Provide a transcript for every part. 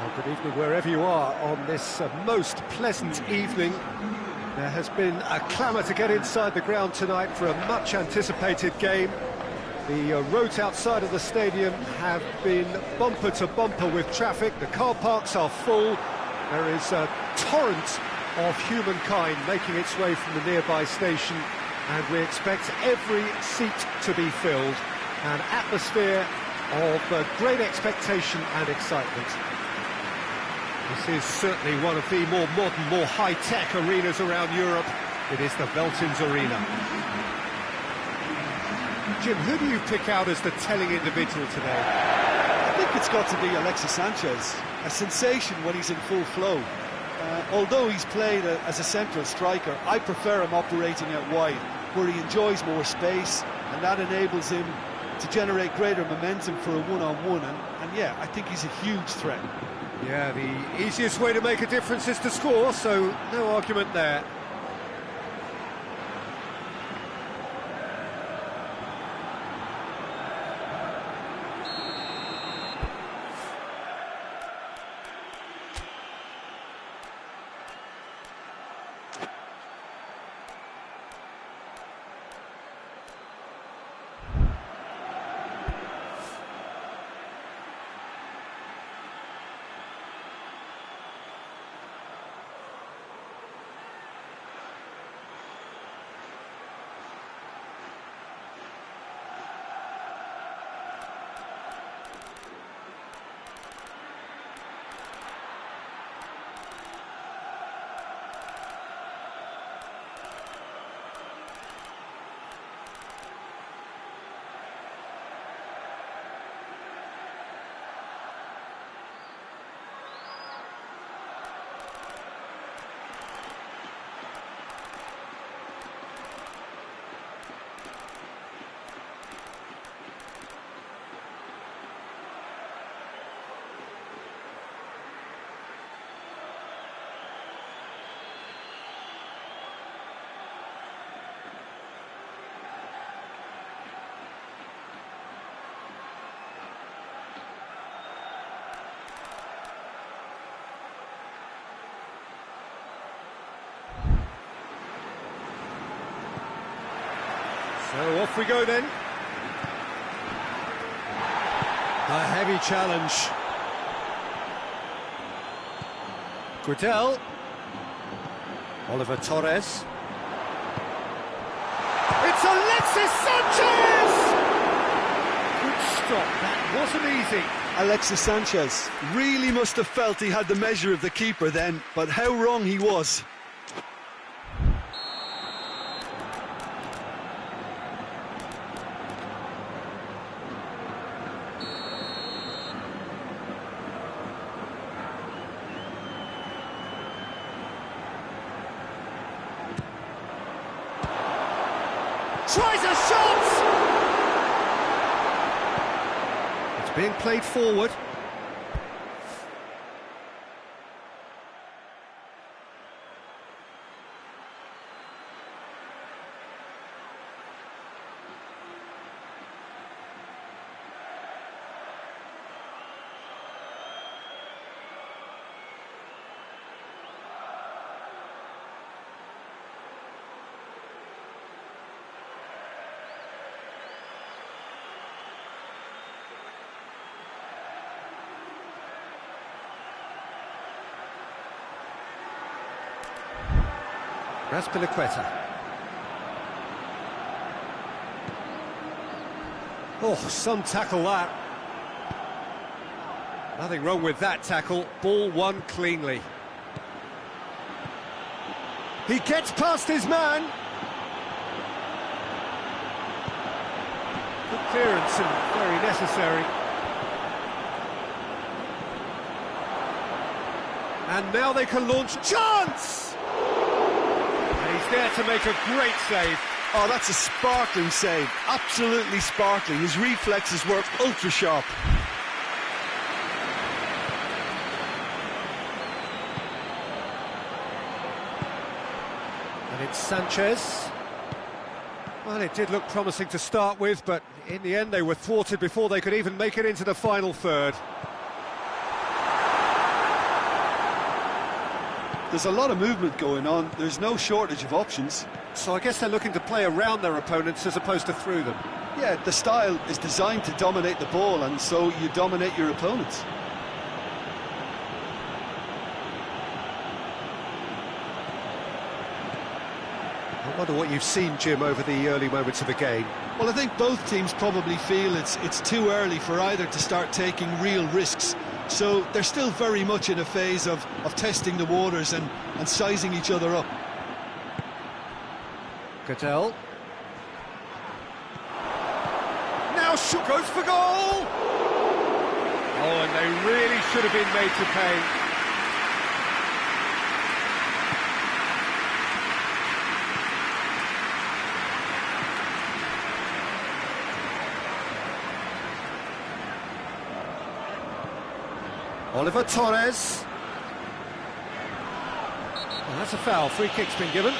Well, good evening wherever you are on this most pleasant evening. There has been a clamour to get inside the ground tonight for a much-anticipated game. The roads outside of the stadium have been bumper to bumper with traffic. The car parks are full. There is a torrent of humankind making its way from the nearby station, and we expect every seat to be filled. An atmosphere of great expectation and excitement. This is certainly one of the more modern, more high-tech arenas around Europe. It is the Veltins Arena. Jim, who do you pick out as the telling individual today? I think it's got to be Alexis Sanchez, a sensation when he's in full flow. Although he's played as a central striker, I prefer him operating out wide, where he enjoys more space, and that enables him to generate greater momentum for a one-on-one, and yeah, I think he's a huge threat. Yeah, the easiest way to make a difference is to score, so no argument there. So off we go then. A heavy challenge. Guidel. Oliver Torres. It's Alexis Sanchez! Good stop, that wasn't easy. Alexis Sanchez really must have felt he had the measure of the keeper then, but how wrong he was. Tries a shot! It's being played forward. Raspilicueta. Oh, some tackle that. Nothing wrong with that tackle. Ball won cleanly. He gets past his man. Good clearance and very necessary. And now they can launch. Chance! And he's there to make a great save. Oh, that's a sparkling save. Absolutely sparkling. His reflexes work ultra sharp. And it's Sanchez. Well, it did look promising to start with, but in the end they were thwarted before they could even make it into the final third. There's a lot of movement going on. There's no shortage of options. So I guess they're looking to play around their opponents as opposed to through them. Yeah, the style is designed to dominate the ball, and so you dominate your opponents. I wonder what you've seen, Jim, over the early moments of the game. Well, I think both teams probably feel it's too early for either to start taking real risks. So they're still very much in a phase of testing the waters and sizing each other up. Guidel. Now goes for goal! Oh, and they really should have been made to pay. Oliver Torres. Well, that's a foul. Free kick's been given.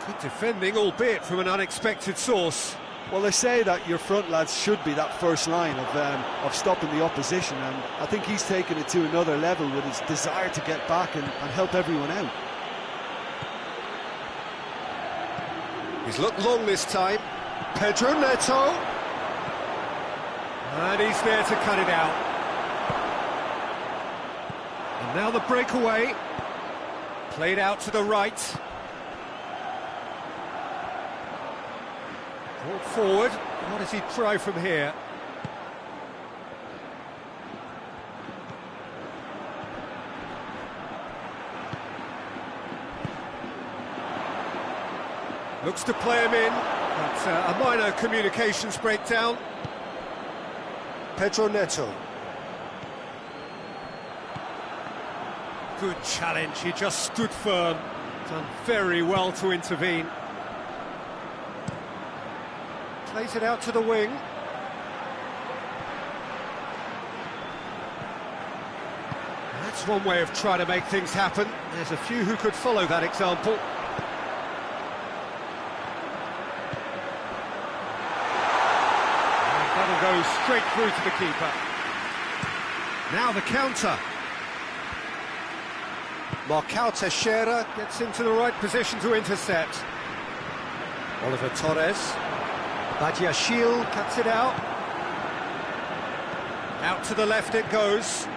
Good defending, albeit from an unexpected source. Well, they say that your front lads should be that first line of stopping the opposition, and I think he's taken it to another level with his desire to get back and help everyone out. He's looked long this time. Pedro Neto. And he's there to cut it out. And now the breakaway. Played out to the right. Brought forward. What does he try from here? Looks to play him in, but a minor communications breakdown. Pedro Neto. Good challenge, he just stood firm. Done very well to intervene. Plays it out to the wing. That's one way of trying to make things happen. There's a few who could follow that example. That'll go straight through to the keeper. Now the counter. Marcao Teixeira gets into the right position to intercept. Oliver Torres. Badiashile cuts it out. Out to the left it goes.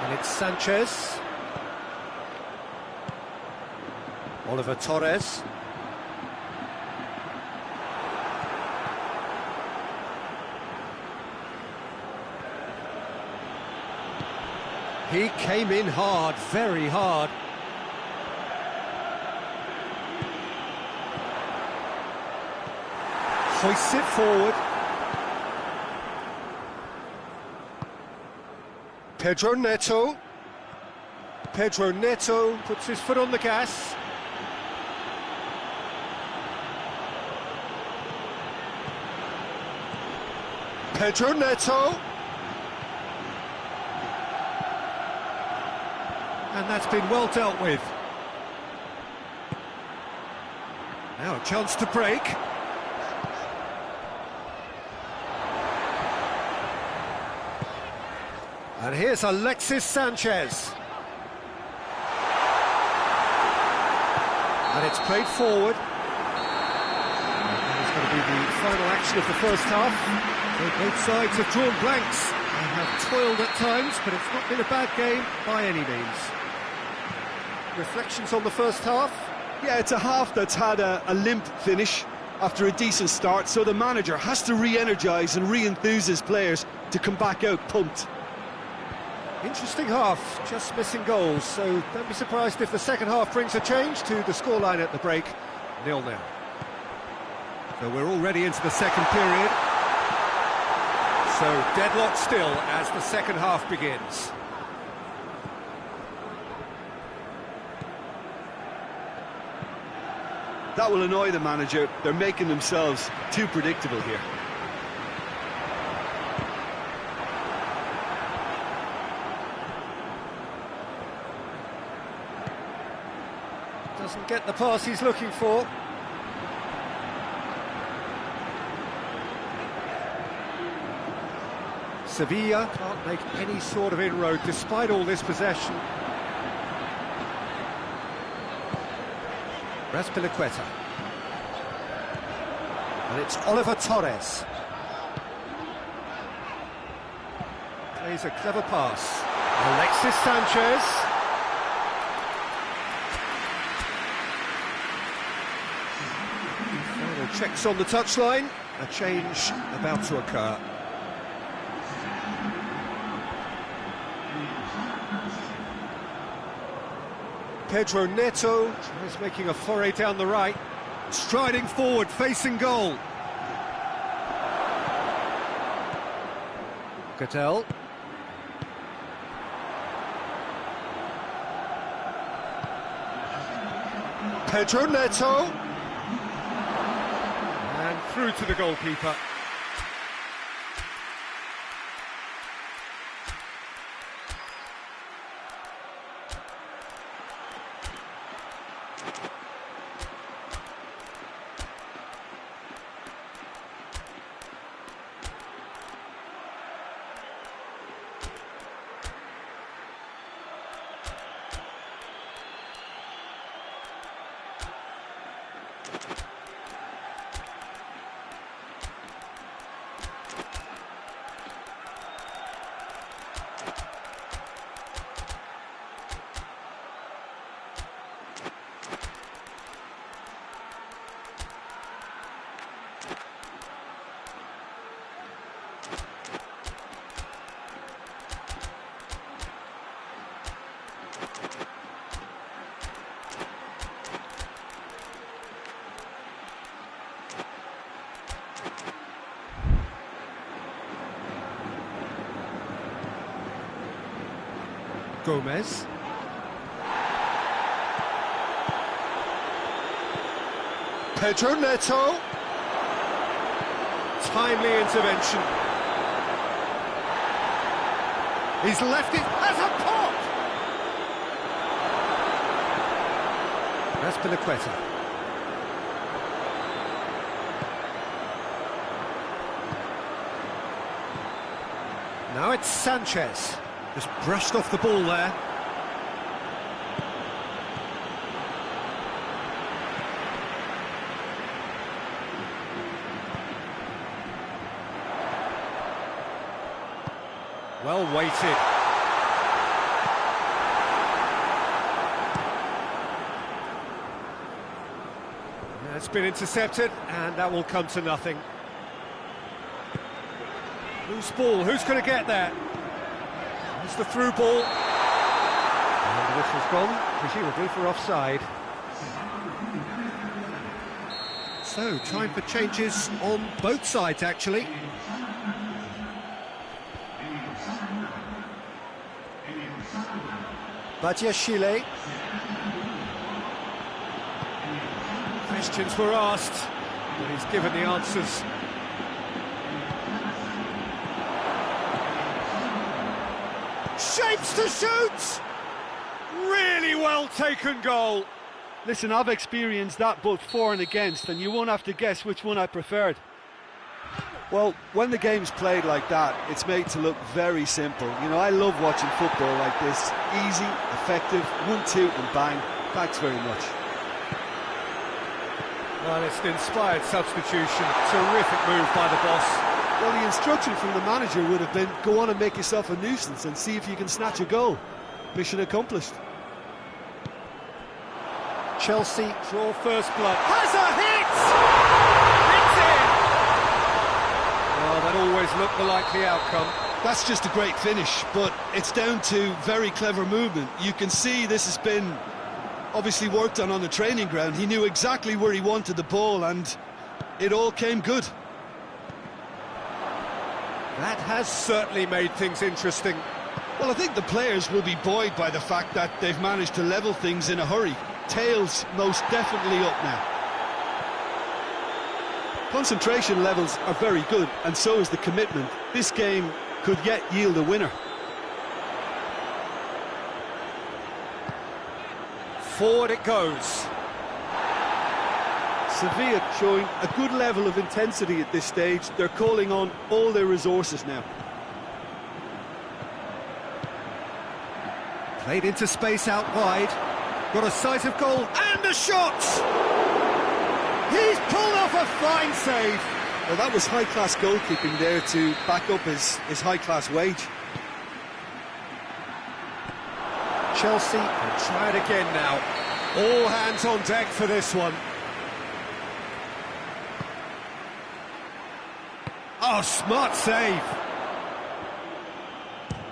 And it's Sanchez. Oliver Torres. He came in hard, very hard. Hoists it forward. Pedro Neto. Pedro Neto puts his foot on the gas. Pedro Neto. And that's been well dealt with. Now a chance to break. And here's Alexis Sanchez. And it's played forward. And it's going to be the final action of the first half. So both sides have drawn blanks. They have toiled at times, but it's not been a bad game by any means. Reflections on the first half? Yeah, it's a half that's had a limp finish after a decent start, so the manager has to re-energise and re-enthuse his players to come back out pumped. Interesting half, just missing goals, so don't be surprised if the second half brings a change to the scoreline at the break, 0-0. So we're already into the second period. So deadlock still as the second half begins. That will annoy the manager. They're making themselves too predictable here. Doesn't get the pass he's looking for. Sevilla can't make any sort of inroad despite all this possession. Raspilicueta. And it's Oliver Torres. Plays a clever pass. Alexis Sanchez. Final checks on the touchline. A change about to occur. Pedro Neto is making a foray down the right, striding forward, facing goal. Cattell. Pedro Neto. And through to the goalkeeper. Gomez. Pedro Neto. Timely intervention. He's left it as a pop! Raspilicueta. Now it's Sanchez. Just brushed off the ball there. Well weighted. It's been intercepted, and that will come to nothing. Loose ball, who's going to get there? It's the through ball. And the whistle's gone, presumably for offside. So, time for changes on both sides, actually. Chile. Questions were asked, but he's given the answers. Shapes to shoot! Really well taken goal. Listen, I've experienced that both for and against, and you won't have to guess which one I preferred. Well, when the game's played like that, it's made to look very simple. You know, I love watching football like this. Easy, effective, 1-2 and bang. Thanks very much. Well, it's an inspired substitution. Terrific move by the boss. Well, the instruction from the manager would have been, go on and make yourself a nuisance and see if you can snatch a goal. Mission accomplished. Chelsea draw first blood. Has a hit! It's in! Well, that always looked the likely outcome. That's just a great finish, but it's down to very clever movement. You can see this has been obviously worked on the training ground. He knew exactly where he wanted the ball, and it all came good. That has certainly made things interesting. Well, I think the players will be buoyed by the fact that they've managed to level things in a hurry. Tails most definitely up now. Concentration levels are very good, and so is the commitment. This game could yet yield a winner. Forward it goes. Sevilla showing a good level of intensity at this stage. They're calling on all their resources now. Played into space out wide. Got a sight of goal and a shot! He's pulled off a fine save. Well, that was high-class goalkeeping there to back up his high-class wage. Chelsea can try it again now. All hands on deck for this one. Oh, smart save.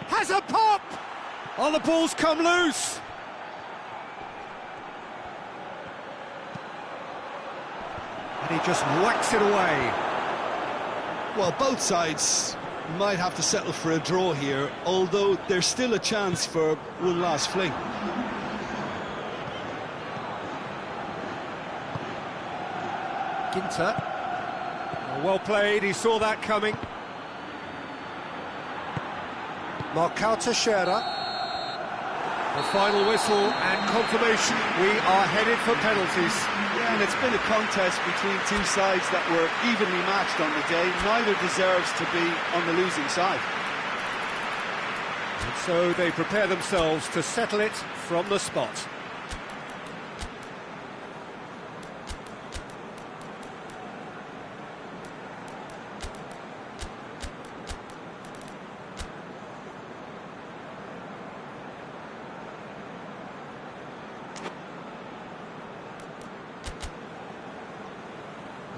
Has a pop! Oh, the ball's come loose. And he just whacks it away. Well, both sides might have to settle for a draw here, although there's still a chance for one last fling. Ginter. Well played, he saw that coming. Marcao Teixeira. The final whistle and confirmation, we are headed for penalties. Yeah, and it's been a contest between two sides that were evenly matched on the day. Neither deserves to be on the losing side. And so they prepare themselves to settle it from the spot.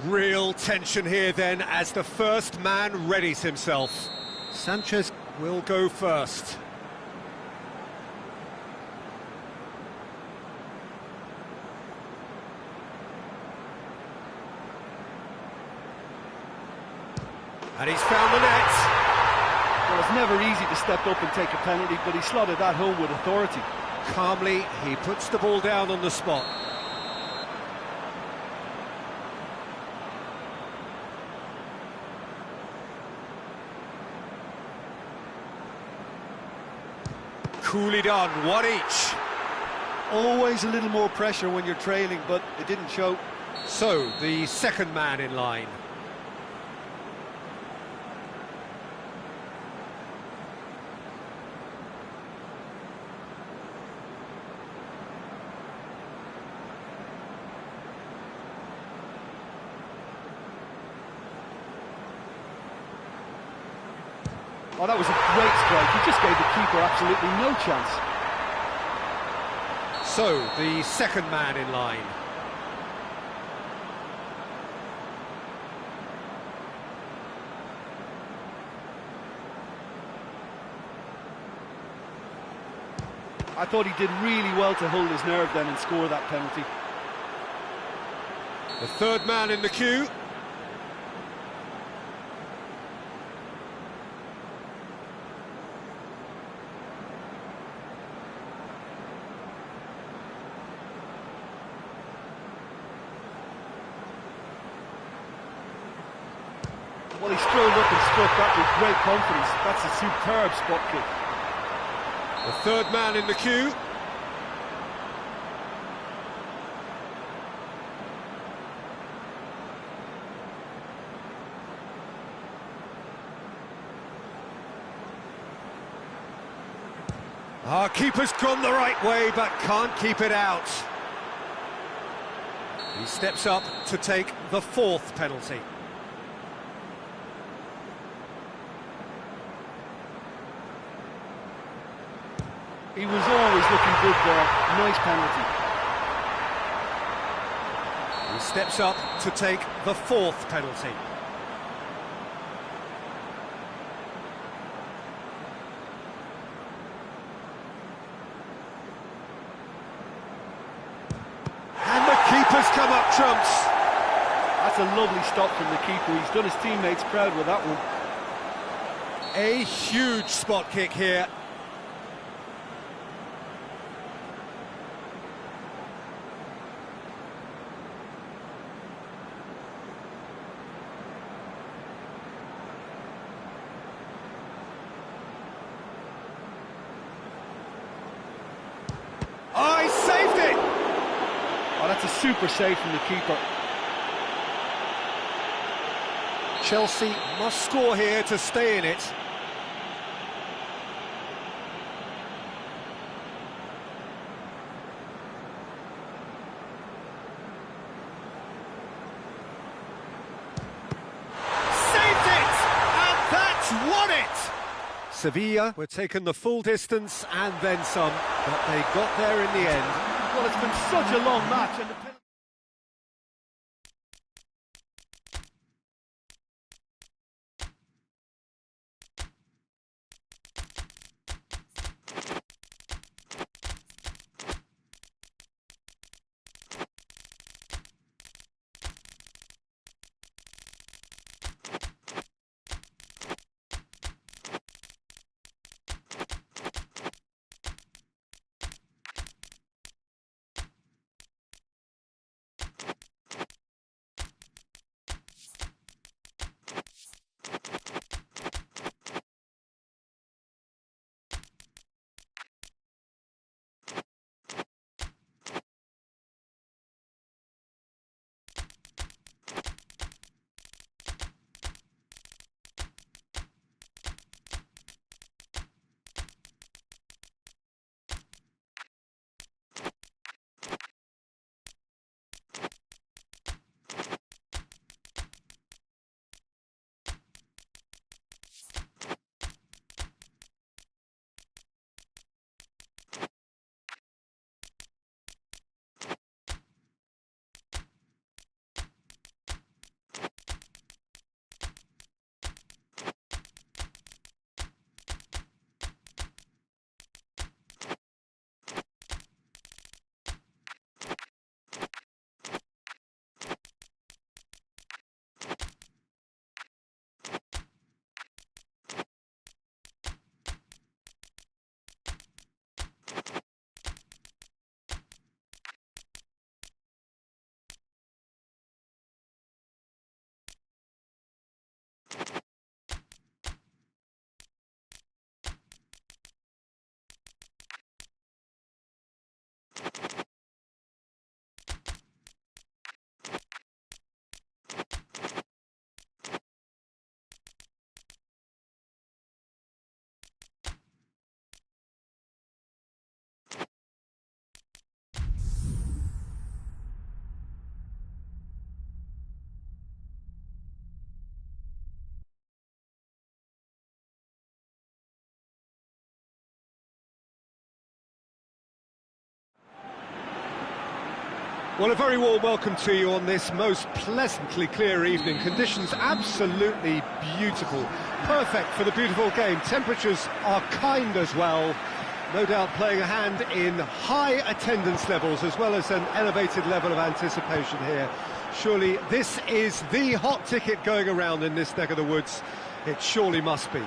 Real tension here then as the first man readies himself. Sanchez will go first. And he's found the net. Well, it's never easy to step up and take a penalty, but he slotted that home with authority. Calmly, he puts the ball down on the spot. Coolly done, one each. Always a little more pressure when you're trailing, but it didn't show. So, the second man in line. Oh, that was a great strike. He just gave the keeper absolutely no chance. So, the second man in line. I thought he did really well to hold his nerve then and score that penalty. The third man in the queue. Well, he strolled up and struck that with great confidence. That's a superb spot kick. The third man in the queue. Our keeper's gone the right way, but can't keep it out. He steps up to take the fourth penalty. He was always looking good there. Nice penalty. He steps up to take the fourth penalty. And the keeper's come up trumps. That's a lovely stop from the keeper. He's done his teammates proud with that one. A huge spot kick here. Oh, he saved it! Oh, that's a super save from the keeper. Chelsea must score here to stay in it. Saved it! And that's won it! Sevilla were taken the full distance and then some, but they got there in the end. Well, it's been such a long match, and the Well, a very warm welcome to you on this most pleasantly clear evening. Conditions absolutely beautiful. Perfect for the beautiful game. Temperatures are kind as well. No doubt playing a hand in high attendance levels as well as an elevated level of anticipation here. Surely this is the hot ticket going around in this neck of the woods. It surely must be. The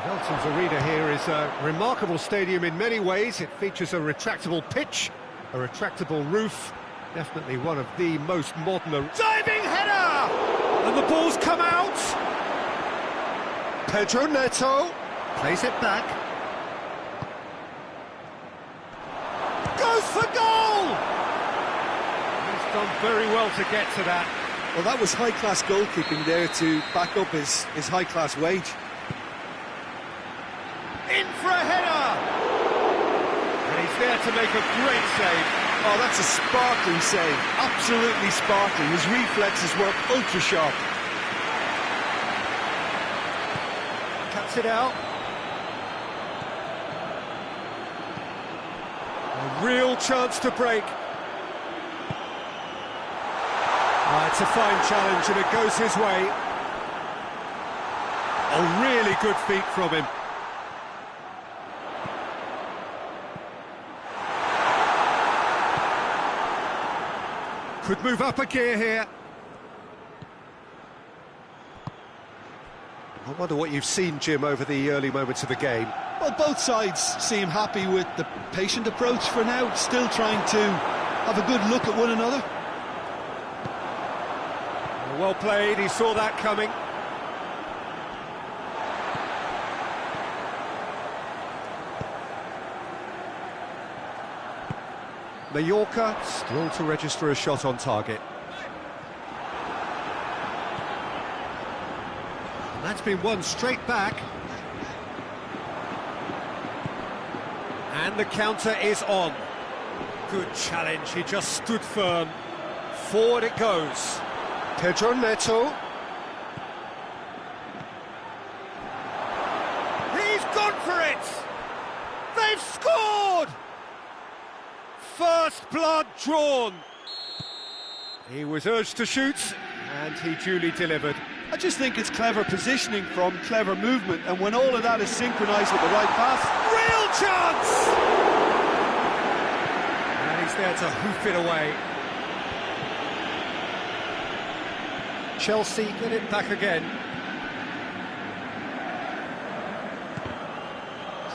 Velton's Arena here is a remarkable stadium in many ways. It features a retractable pitch, a retractable roof, definitely one of the most modern... Diving header! And the ball's come out! Pedro Neto plays it back. Goes for goal! He's done very well to get to that. Well, that was high-class goalkeeping there to back up his high-class wage. In for a header! And he's there to make a great save. Oh, that's a sparkling save. Absolutely sparkling. His reflexes work ultra-sharp. Cuts it out. A real chance to break. It's a fine challenge and it goes his way. A really good feat from him. Could move up a gear here. I wonder what you've seen, Jim, over the early moments of the game. Well, both sides seem happy with the patient approach for now, still trying to have a good look at one another. Well played, he saw that coming. Mallorca still to register a shot on target. And that's been won straight back. And the counter is on. Good challenge, he just stood firm. Forward it goes. Pedro Neto. He's gone for it! They've scored! First blood drawn. He was urged to shoot, and he duly delivered. I just think it's clever positioning from clever movement, and when all of that is synchronised with the right pass... Real chance! And he's there to hoof it away. Chelsea get it back again.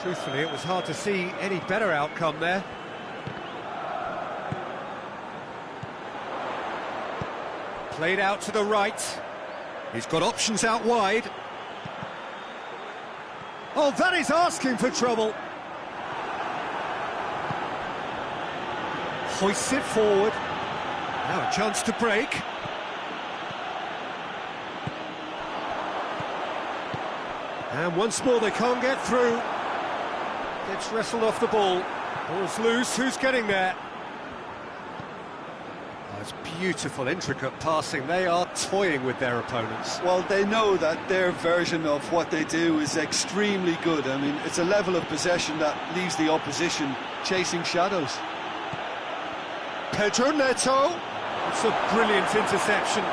Truthfully, it was hard to see any better outcome there. Played out to the right. He's got options out wide. Oh, that is asking for trouble. Hoists it forward. Now a chance to break. And once more they can't get through. Gets wrestled off the ball. Ball's loose, who's getting there? Oh, it's beautiful, intricate passing. They are toying with their opponents. Well, they know that their version of what they do is extremely good. I mean, it's a level of possession that leaves the opposition chasing shadows. Pedro Neto. It's a brilliant interception.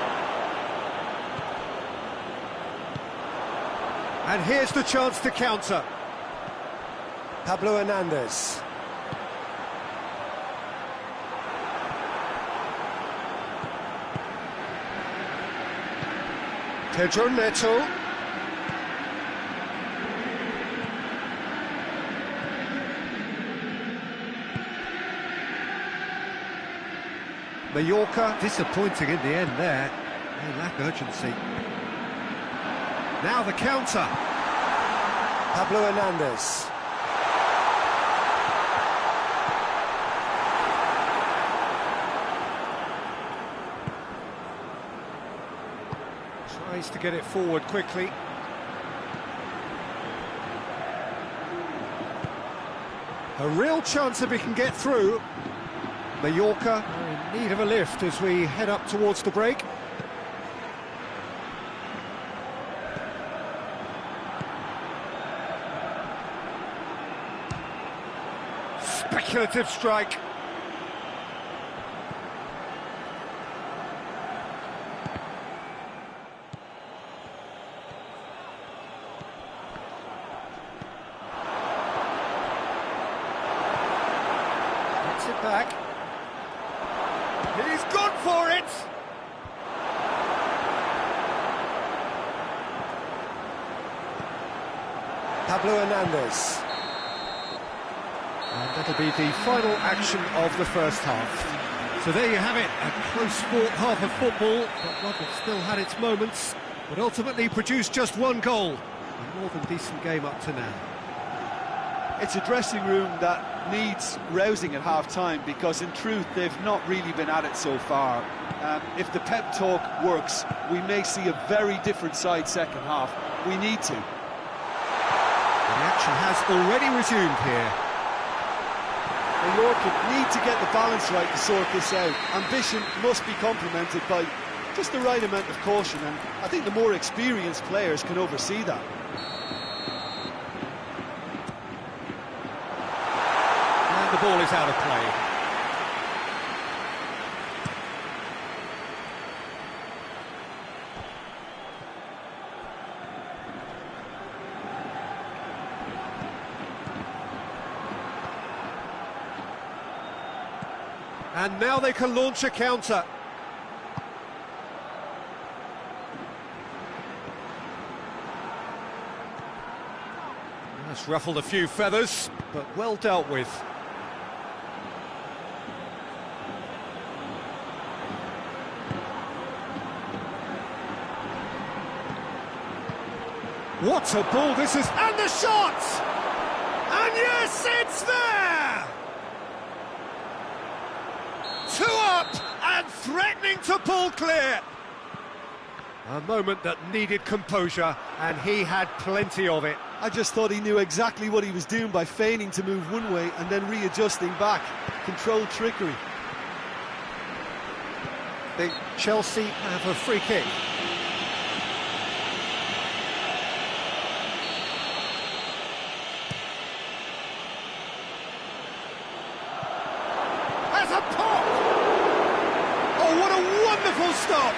And here's the chance to counter. Pablo Hernandez. Pedro Neto. Mallorca disappointing in the end there. They lack urgency. Now the counter. Pablo Hernandez. Tries to get it forward quickly. A real chance if he can get through. Mallorca are in need of a lift as we head up towards the break. Speculative strike. back. He's gone for it! Pablo Hernandez. And that'll be the final action of the first half. So there you have it, a close-fought half of football, but one that still had its moments, but ultimately produced just one goal. A more than decent game up to now. It's a dressing room that needs rousing at half-time, because in truth they've not really been at it so far. If the pep talk works, we may see a very different side second half. We need to. The action has already resumed here. Mallorca need to get the balance right to sort this out. Ambition must be complemented by just the right amount of caution, and I think the more experienced players can oversee that. And the ball is out of play. And now they can launch a counter. That's ruffled a few feathers, but well dealt with. What a ball this is! And the shot! And yes, it's there! 2 up and threatening to pull clear. A moment that needed composure, and he had plenty of it. I just thought he knew exactly what he was doing by feigning to move one way and then readjusting back. Controlled trickery. The Chelsea have a free kick. Has a pop! Oh, what a wonderful stop!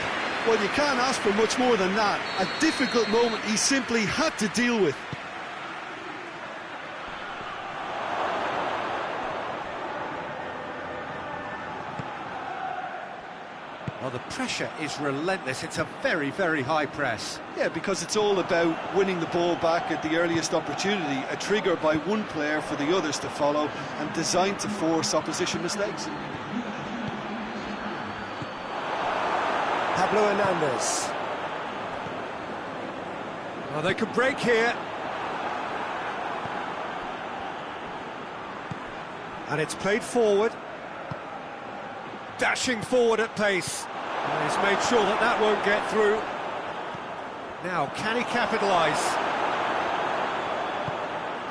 Well, you can't ask for much more than that. A difficult moment he simply had to deal with. Well, the pressure is relentless. It's a very, very high press. Yeah, because it's all about winning the ball back at the earliest opportunity, a trigger by one player for the others to follow, and designed to force opposition mistakes. Pablo Hernandez. Well, they could break here. And it's played forward. Dashing forward at pace. And he's made sure that that won't get through. Now, can he capitalise?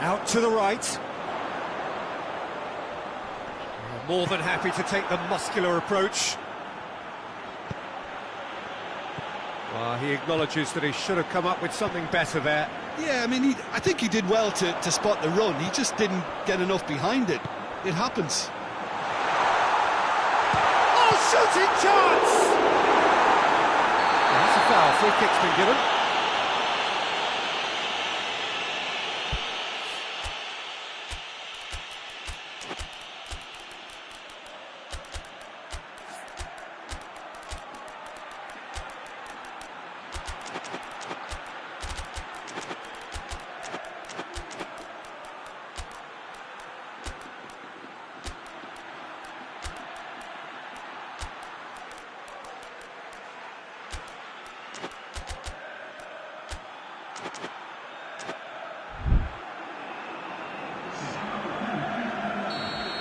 Out to the right. More than happy to take the muscular approach. He acknowledges that he should have come up with something better there. Yeah, I mean, I think he did well to spot the run. He just didn't get enough behind it. It happens. Oh, shooting chance! Well, that's a foul. Free kick's been given.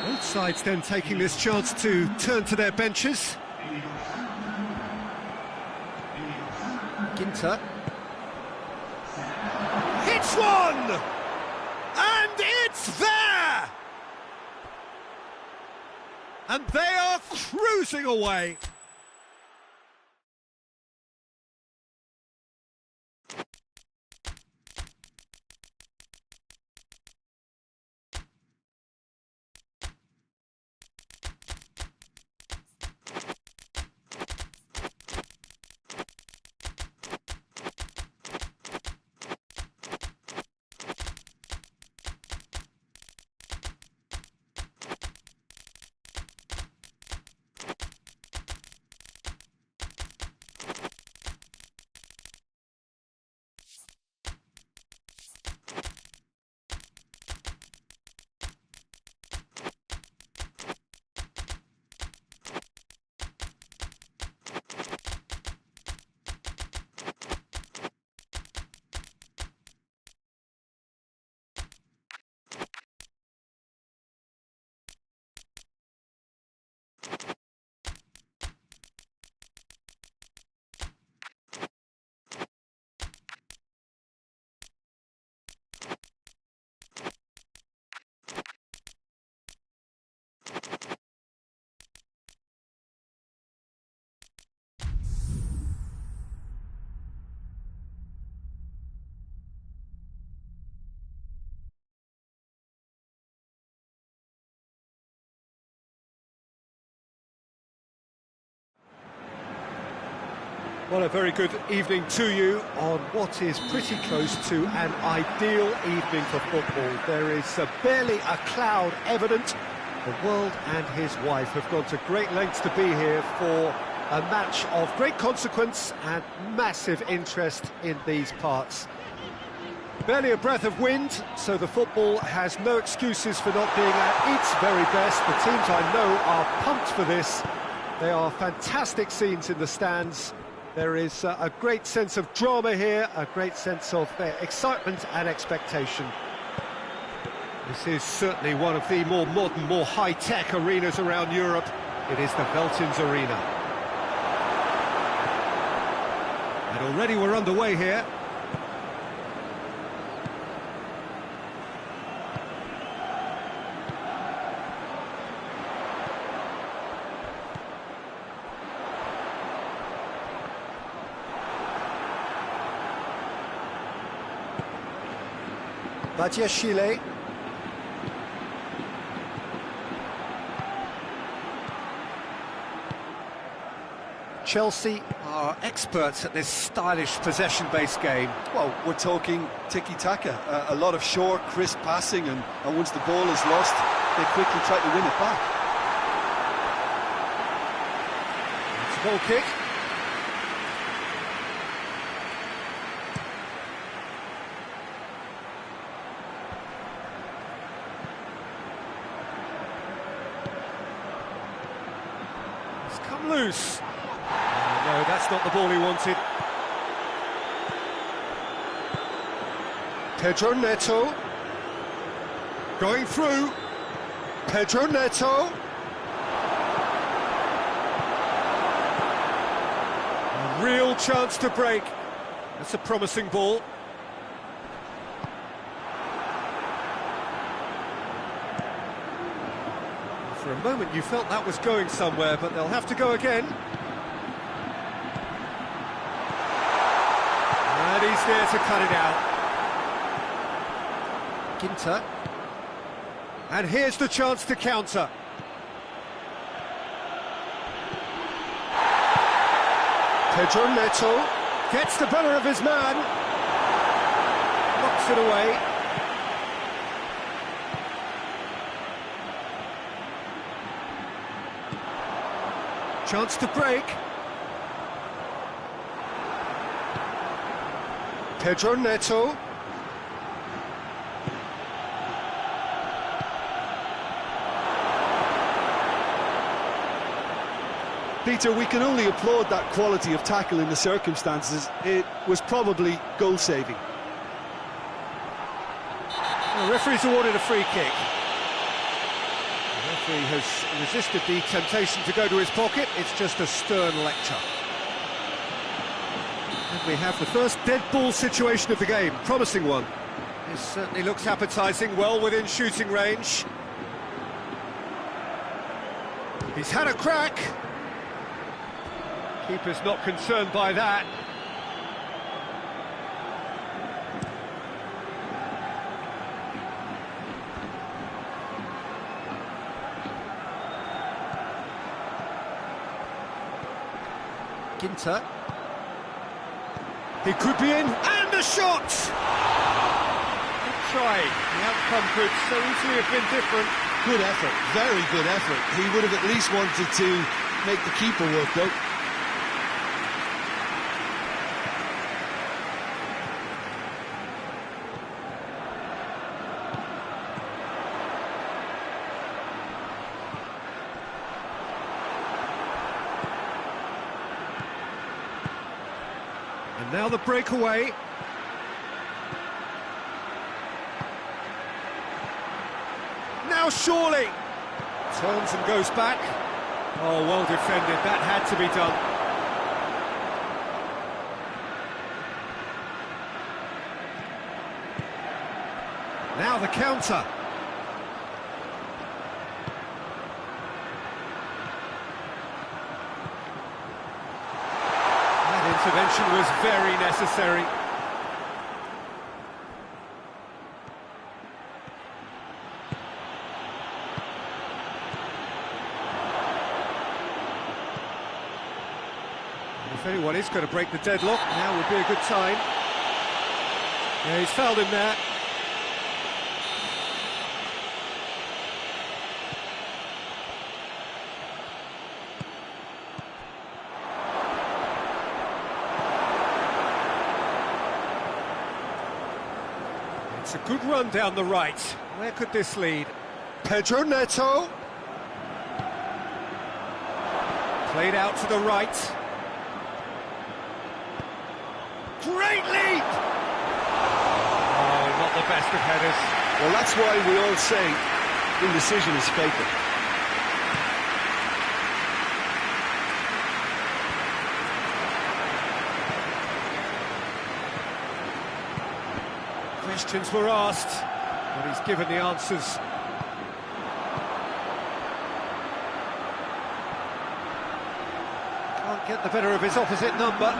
Both sides then taking this chance to turn to their benches. Ginter. Hits one! And it's there! And they are cruising away. Well, a very good evening to you on what is pretty close to an ideal evening for football. There is barely a cloud evident. The world and his wife have gone to great lengths to be here for a match of great consequence and massive interest in these parts. Barely a breath of wind, so the football has no excuses for not being at its very best. The teams I know are pumped for this. They are fantastic scenes in the stands. There is a great sense of drama here, a great sense of excitement and expectation. This is certainly one of the more modern, more high-tech arenas around Europe. It is the Veltins Arena. And already we're underway here. Chile. Chelsea are experts at this stylish possession-based game. Well, we're talking tiki-taka, a lot of short, crisp passing, and once the ball is lost, they quickly try to win it back. It's a goal kick. Come loose. Oh, no, that's not the ball he wanted. Pedro Neto. Going through. Pedro Neto. A real chance to break. That's a promising ball. For a moment you felt that was going somewhere, but they'll have to go again. And he's there to cut it out. Ginter. And here's the chance to counter. Pedro Neto gets the better of his man. Knocks it away. Chance to break. Pedro Neto. Peter, we can only applaud that quality of tackle in the circumstances. It was probably goal-saving. The referee's awarded a free kick. The referee has resisted the temptation to go to his pocket. It's just a stern lecture. And we have the first dead ball situation of the game. Promising one. This certainly looks appetising, well within shooting range. He's had a crack. Keeper's not concerned by that. Ginter. He could be in, and a shot! Good try. The outcome could so easily have been different. Good effort, very good effort. He would have at least wanted to make the keeper work, though. And now the breakaway. Now surely! Turns and goes back. Oh, well defended, that had to be done. Now the counter. Intervention was very necessary. If anyone he's going to break the deadlock. Now would be a good time. Yeah, he's fouled him there. It's a good run down the right. Where could this lead? Pedro Neto. Played out to the right. Great leap! Oh, not the best of headers. Well, that's why we all say indecision is fatal. Questions were asked, but he's given the answers. Can't get the better of his opposite number.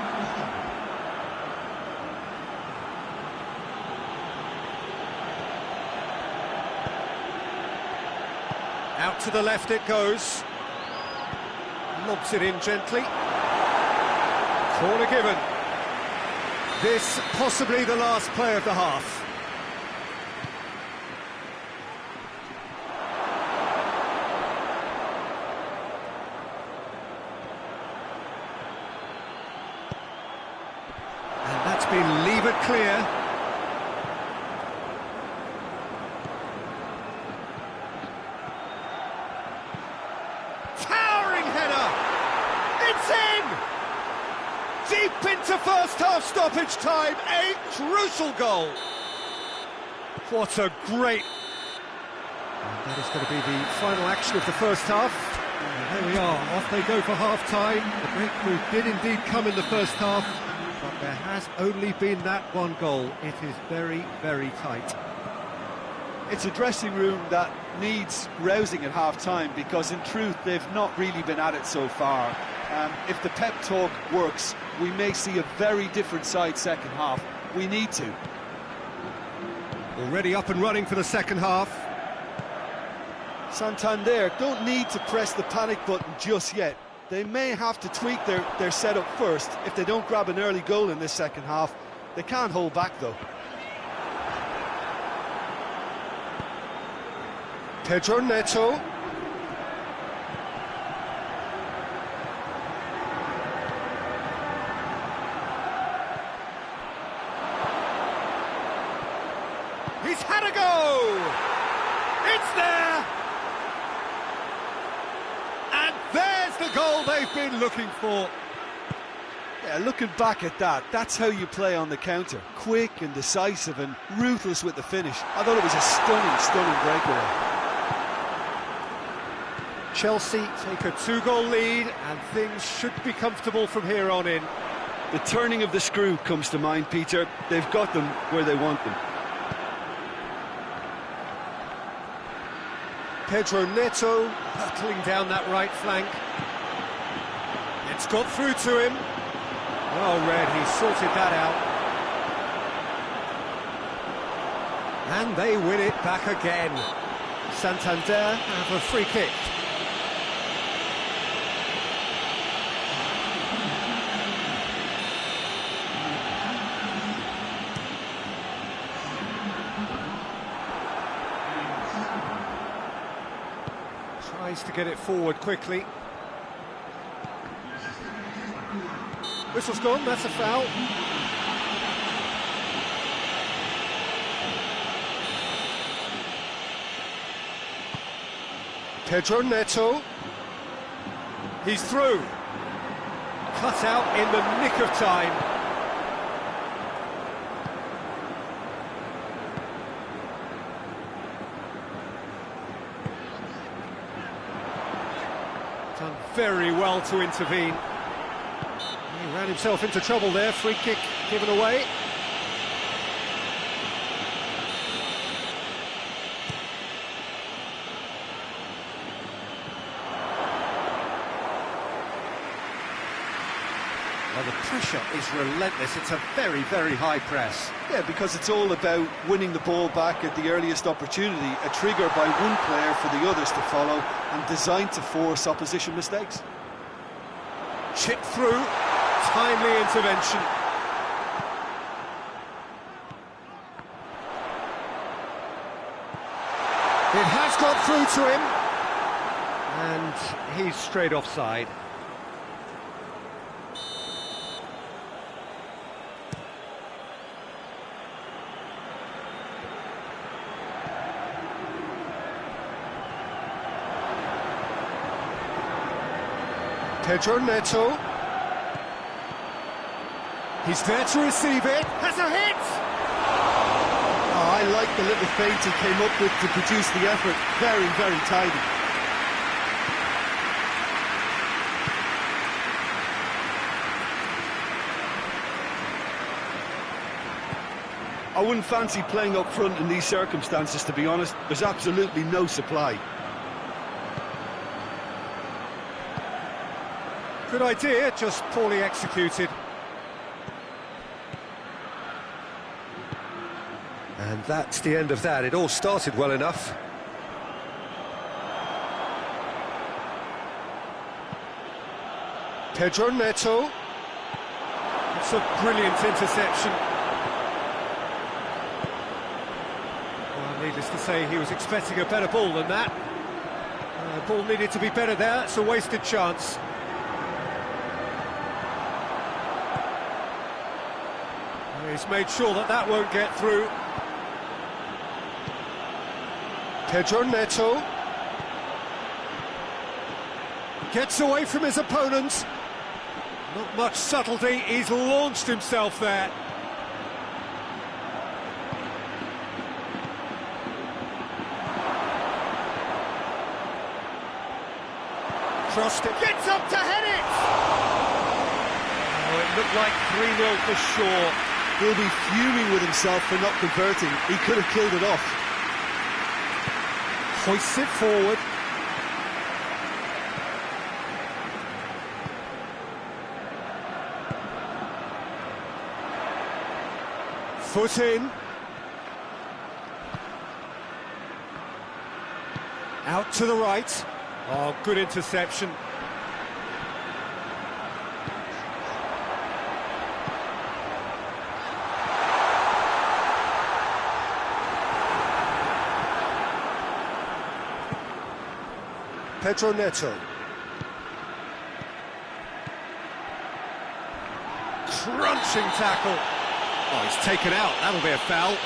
Out to the left it goes. Lobs it in gently. Corner given. This possibly the last play of the half. And that's been levered clear. Towering header! It's in! Deep into first-half stoppage time, a crucial goal. What a great... And that is going to be the final action of the first half. And there we are, off they go for half-time. The breakthrough did indeed come in the first half, but there has only been that one goal. It is very, very tight. It's a dressing room that needs rousing at half-time, because in truth they've not really been at it so far. If the pep talk works, we may see a very different side second half. We need to. Already up and running for the second half. Santander don't need to press the panic button just yet. They may have to tweak their setup first. If they don't grab an early goal in this second half, they can't hold back though. Pedro Neto. He's had a go! It's there! And there's the goal they've been looking for. Yeah, looking back at that, that's how you play on the counter. Quick and decisive and ruthless with the finish. I thought it was a stunning breakaway. Chelsea take a 2-goal lead, and things should be comfortable from here on in. The turning of the screw comes to mind, Peter. They've got them where they want them. Pedro Neto hurtling down that right flank. It's got through to him. Well read, he sorted that out. And they win it back again. Santander have a free kick. Tries to get it forward quickly. Whistle's gone, that's a foul. Pedro Neto. He's through. Cut out in the nick of time. Done very well to intervene. He ran himself into trouble there. Free kick given away. Well, the pressure is relentless. It's a very, very high press. Yeah, because it's all about winning the ball back at the earliest opportunity, a trigger by one player for the others to follow, and designed to force opposition mistakes. Chip through. Timely intervention. It has got through to him. And he's straight offside. Pedro Neto. He's there to receive it. Has a hit! Oh, I like the little feint he came up with to produce the effort. Very, very tidy. I wouldn't fancy playing up front in these circumstances, to be honest. There's absolutely no supply. Good idea, just poorly executed. And that's the end of that. It all started well enough. Pedro Neto. It's a brilliant interception. Well, needless to say, he was expecting a better ball than that. The ball needed to be better there. It's a wasted chance. He's made sure that that won't get through. Pedro Neto gets away from his opponent. Not much subtlety, he's launched himself there. Crossed it, gets up to head it! Oh, it looked like 3-0 for sure. He'll be fuming with himself for not converting. He could have killed it off. Hoists it forward. Foot in. Out to the right. Oh, good interception. Pedro Neto. Crunching tackle. Oh, he's taken out. That'll be a foul.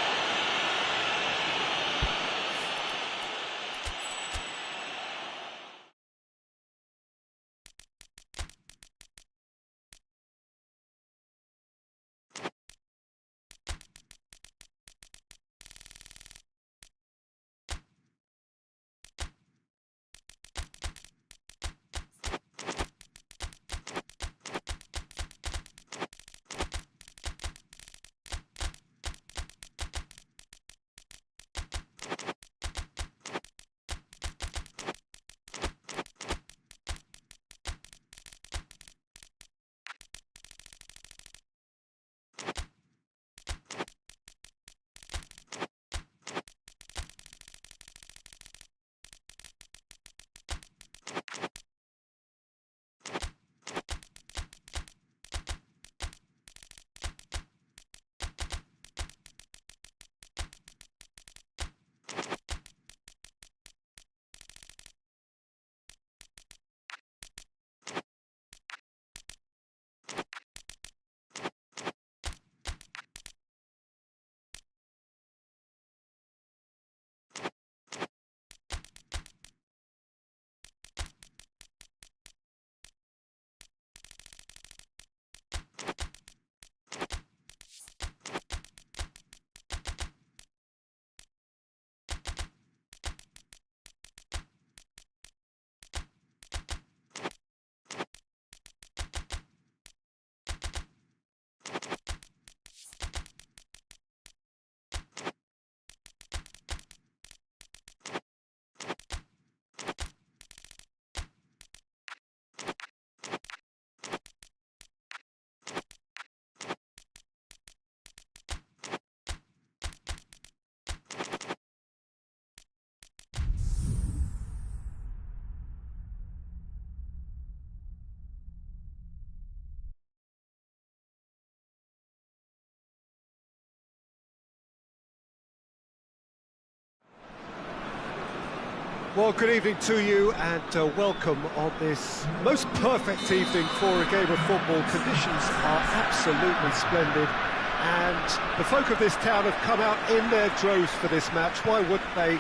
Well, good evening to you and welcome on this most perfect evening for a game of football. Conditions are absolutely splendid and the folk of this town have come out in their droves for this match. Why wouldn't they?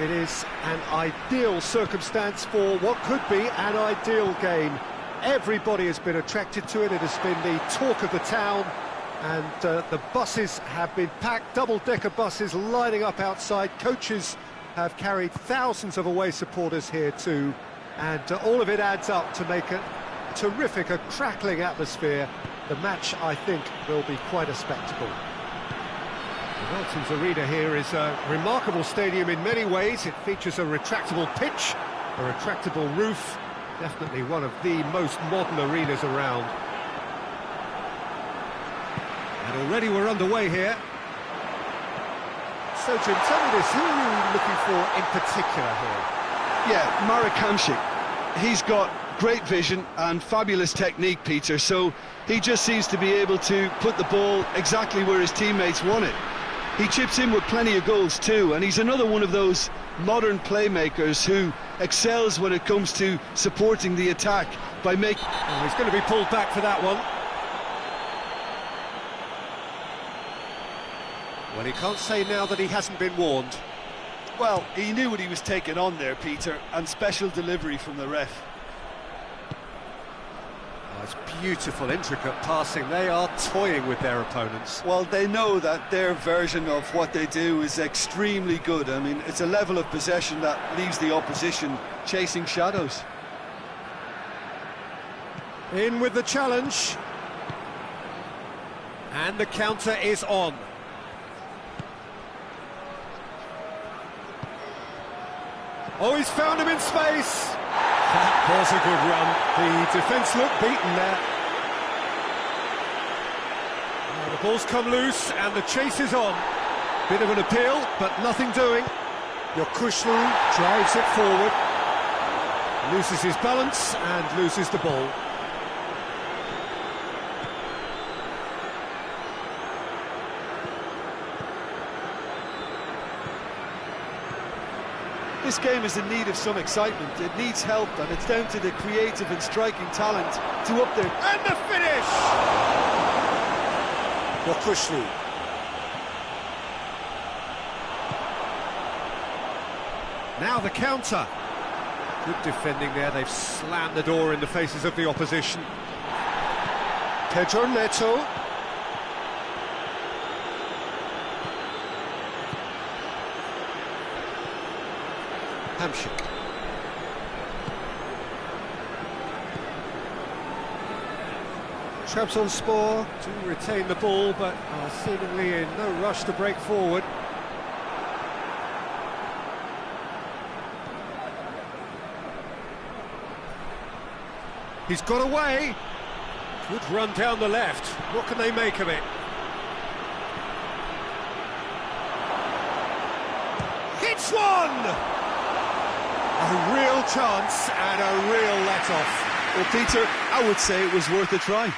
It is an ideal circumstance for what could be an ideal game. Everybody has been attracted to it. It has been the talk of the town and the buses have been packed, double-decker buses lining up outside. Coaches have carried thousands of away supporters here too, and all of it adds up to make a terrific, a crackling atmosphere. The match, I think, will be quite a spectacle. The Welton's Arena here is a remarkable stadium in many ways. It features a retractable pitch, a retractable roof, definitely one of the most modern arenas around. And already we're underway here. So, Jim, tell me this, who are you looking for in particular here? Yeah, Marek Hamšík. He's got great vision and fabulous technique, Peter, so he just seems to be able to put the ball exactly where his teammates want it. He chips in with plenty of goals too, and he's another one of those modern playmakers who excels when it comes to supporting the attack by making... Oh, he's going to be pulled back for that one. Well, he can't say now that he hasn't been warned. Well, he knew what he was taking on there, Peter, and special delivery from the ref. Oh, it's beautiful, intricate passing. They are toying with their opponents. Well, they know that their version of what they do is extremely good. I mean, it's a level of possession that leaves the opposition chasing shadows. In with the challenge. And the counter is on. Oh, he's found him in space. That was a good run. The defence looked beaten there. Now the ball's come loose and the chase is on. Bit of an appeal, but nothing doing. Yokushlu drives it forward. Loses his balance and loses the ball. This game is in need of some excitement. It needs help, and it's down to the creative and striking talent to up there. And the finish! Yokushlu. Now the counter. Good defending there. They've slammed the door in the faces of the opposition. Pedro Neto. Hamšík. Trabzonspor do retain the ball, but are seemingly in no rush to break forward. He's got away. Good run down the left. What can they make of it? Hits one! A real chance and a real let-off. Well, Peter, I would say it was worth a try.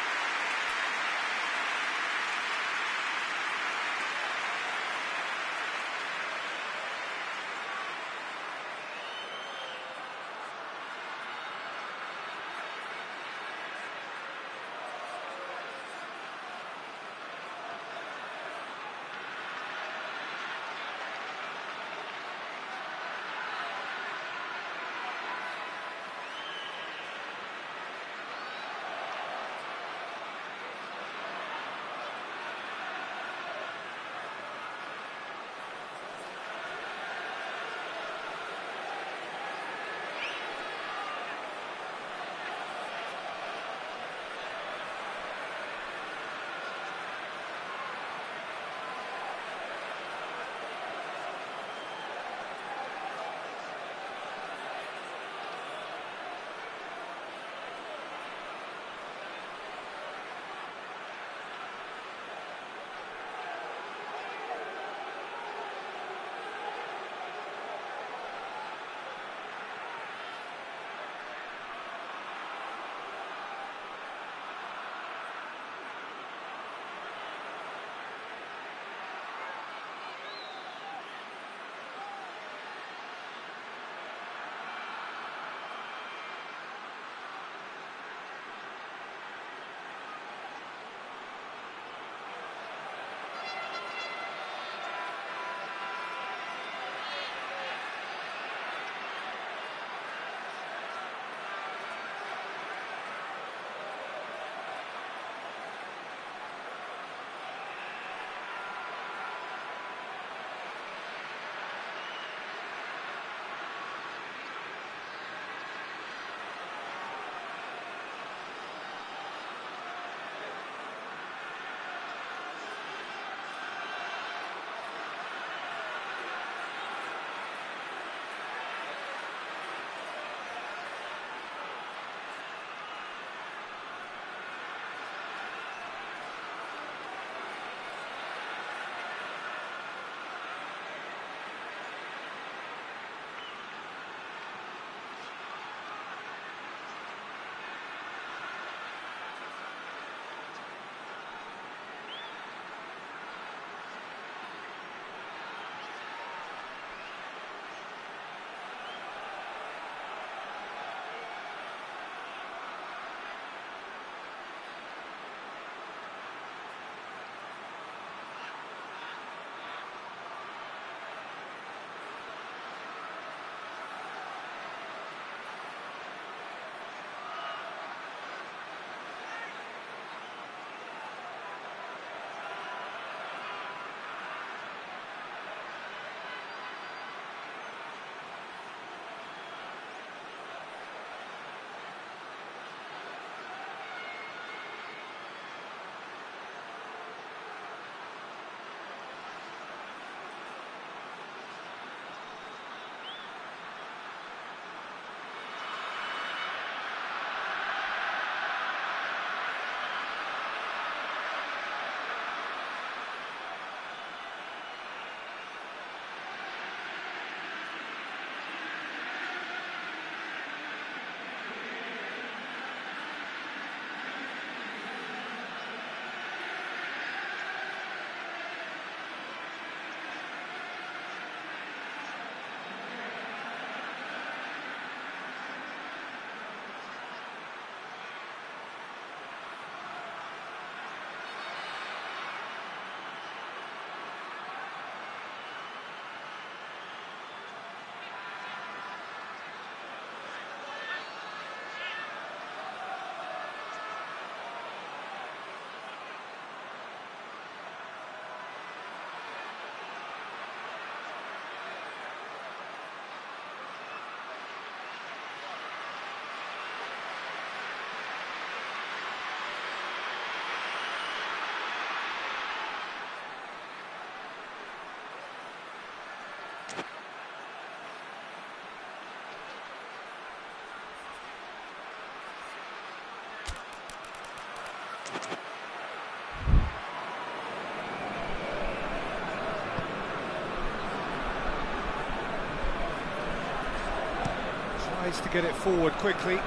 Tries to get it forward quickly.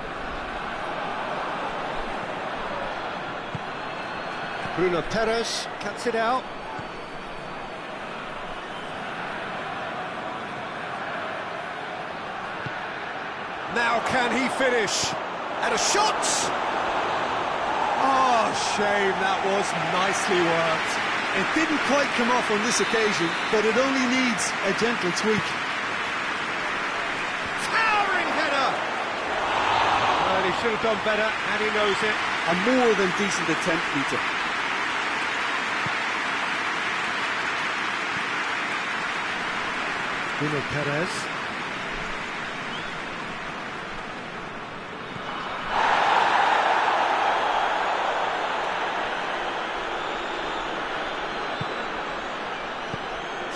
Bruno Perez cuts it out. Now can he finish? And a shot! Oh, shame, that was nicely worked. It didn't quite come off on this occasion, but it only needs a gentle tweak. Towering header! Well, he should have done better, and he knows it. A more than decent attempt, Peter. Bruno Perez.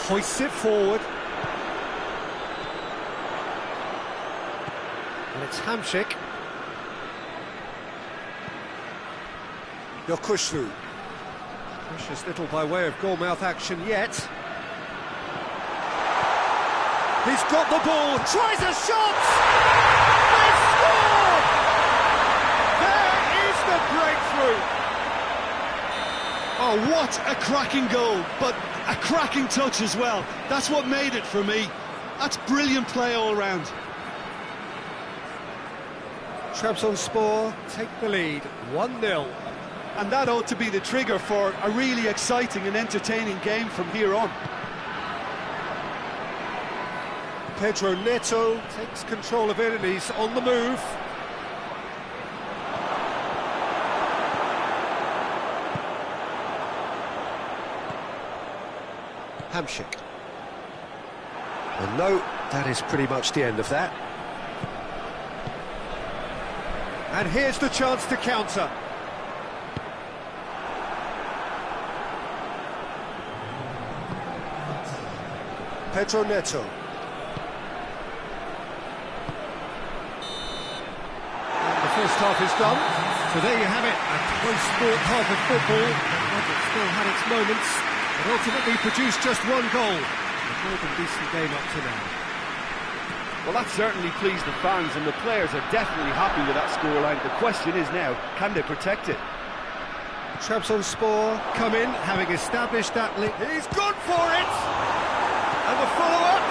Hoists it forward. And it's Hamšík. Yokushlu. Precious little by way of goalmouth action yet. He's got the ball, tries a shot! They've scored! There is the breakthrough! Oh, what a cracking goal, but a cracking touch as well. That's what made it for me. That's brilliant play all round. Trabzonspor take the lead, 1-0. And that ought to be the trigger for a really exciting and entertaining game from here on. Pedro Neto takes control of it and he's on the move. Hamšík. And no, that is pretty much the end of that. And here's the chance to counter. Pedro Neto. And the first half is done. So there you have it, a close-sport half of football. It still had its moments, but ultimately produced just one goal. A more than decent game up to now. Well, that certainly pleased the fans, and the players are definitely happy with that scoreline. The question is now, can they protect it? Trabzonspor come in, having established that lead. He's gone for it! And the follow-up?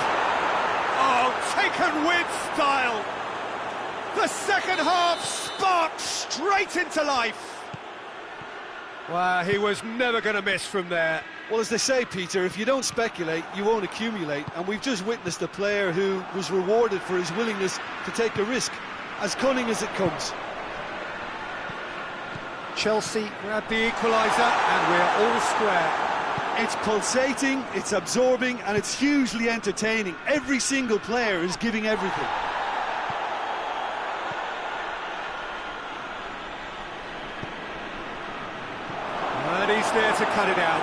Oh, taken with style! The second half sparked straight into life! Wow, he was never going to miss from there. Well, as they say, Peter, if you don't speculate, you won't accumulate. And we've just witnessed a player who was rewarded for his willingness to take a risk, as cunning as it comes. Chelsea grab the equaliser, and we're all square. It's pulsating, it's absorbing, and it's hugely entertaining. Every single player is giving everything. And he's there to cut it out.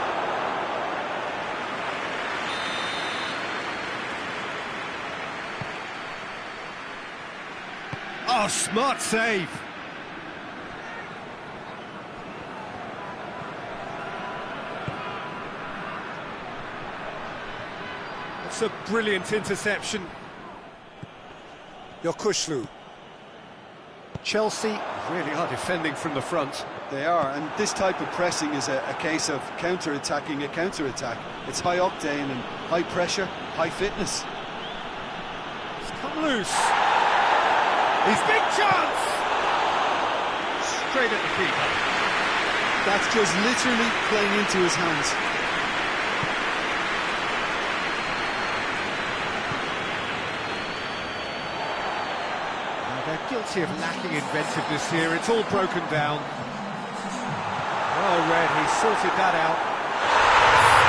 Oh, smart save. It's a brilliant interception. Yokushlu. Chelsea really are defending from the front. They are, and this type of pressing is a case of counter-attacking a counter-attack. It's high octane and high pressure, high fitness. It's come loose. His big chance! Straight at the keeper. That's just literally playing into his hands. They're guilty of lacking inventiveness here. It's all broken down. Well read, he sorted that out.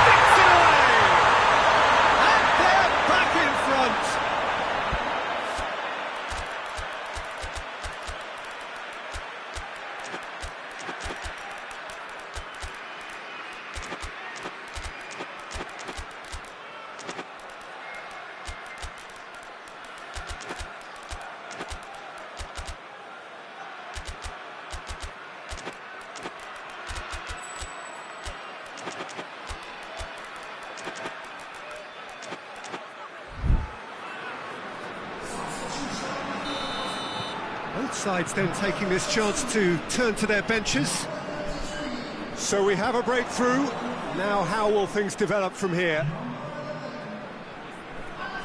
Sticks it away! And they're back in front! sides then taking this chance to turn to their benches. So we have a breakthrough. Now how will things develop from here?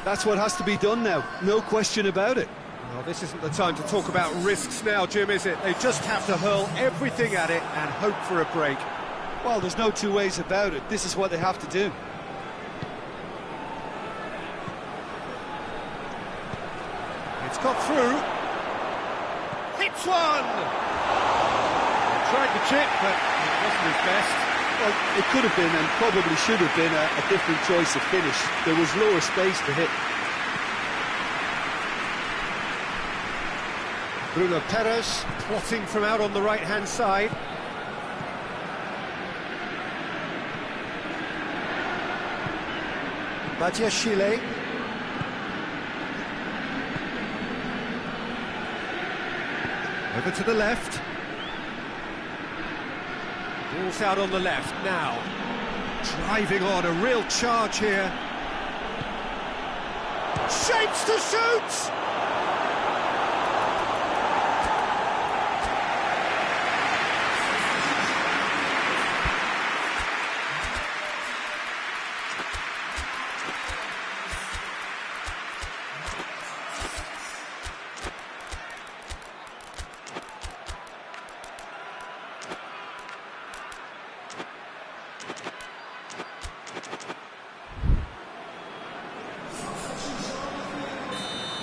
That's what has to be done now, no question about it. Well, this isn't the time to talk about risks now, Jim, is it? They just have to hurl everything at it and hope for a break. Well, there's no two ways about it. This is what they have to do. It's got through. Hits one! Tried the chip, but it wasn't his best. Well, it could have been and probably should have been a different choice of finish. There was lower space to hit. Bruno Perez plotting from out on the right-hand side. Badiashile. Over to the left. Ball's out on the left now. Driving on, a real charge here. Shapes to shoot!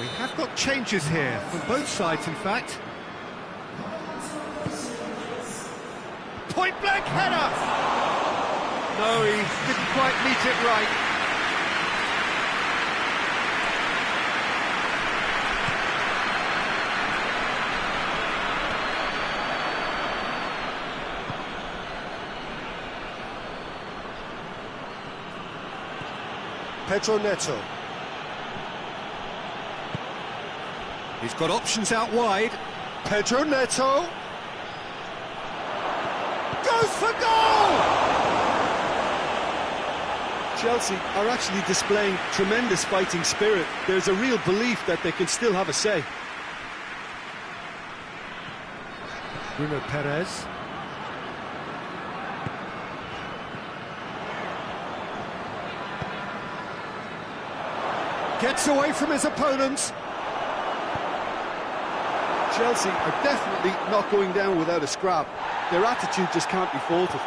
We have got changes here, from both sides in fact. Point-blank header! No, he didn't quite meet it right. Pedro Neto. He's got options out wide. Pedro Neto. Goes for goal! Chelsea are actually displaying tremendous fighting spirit. There's a real belief that they can still have a say. Bruno Perez. Gets away from his opponents. Chelsea are definitely not going down without a scrap. Their attitude just can't be faulted.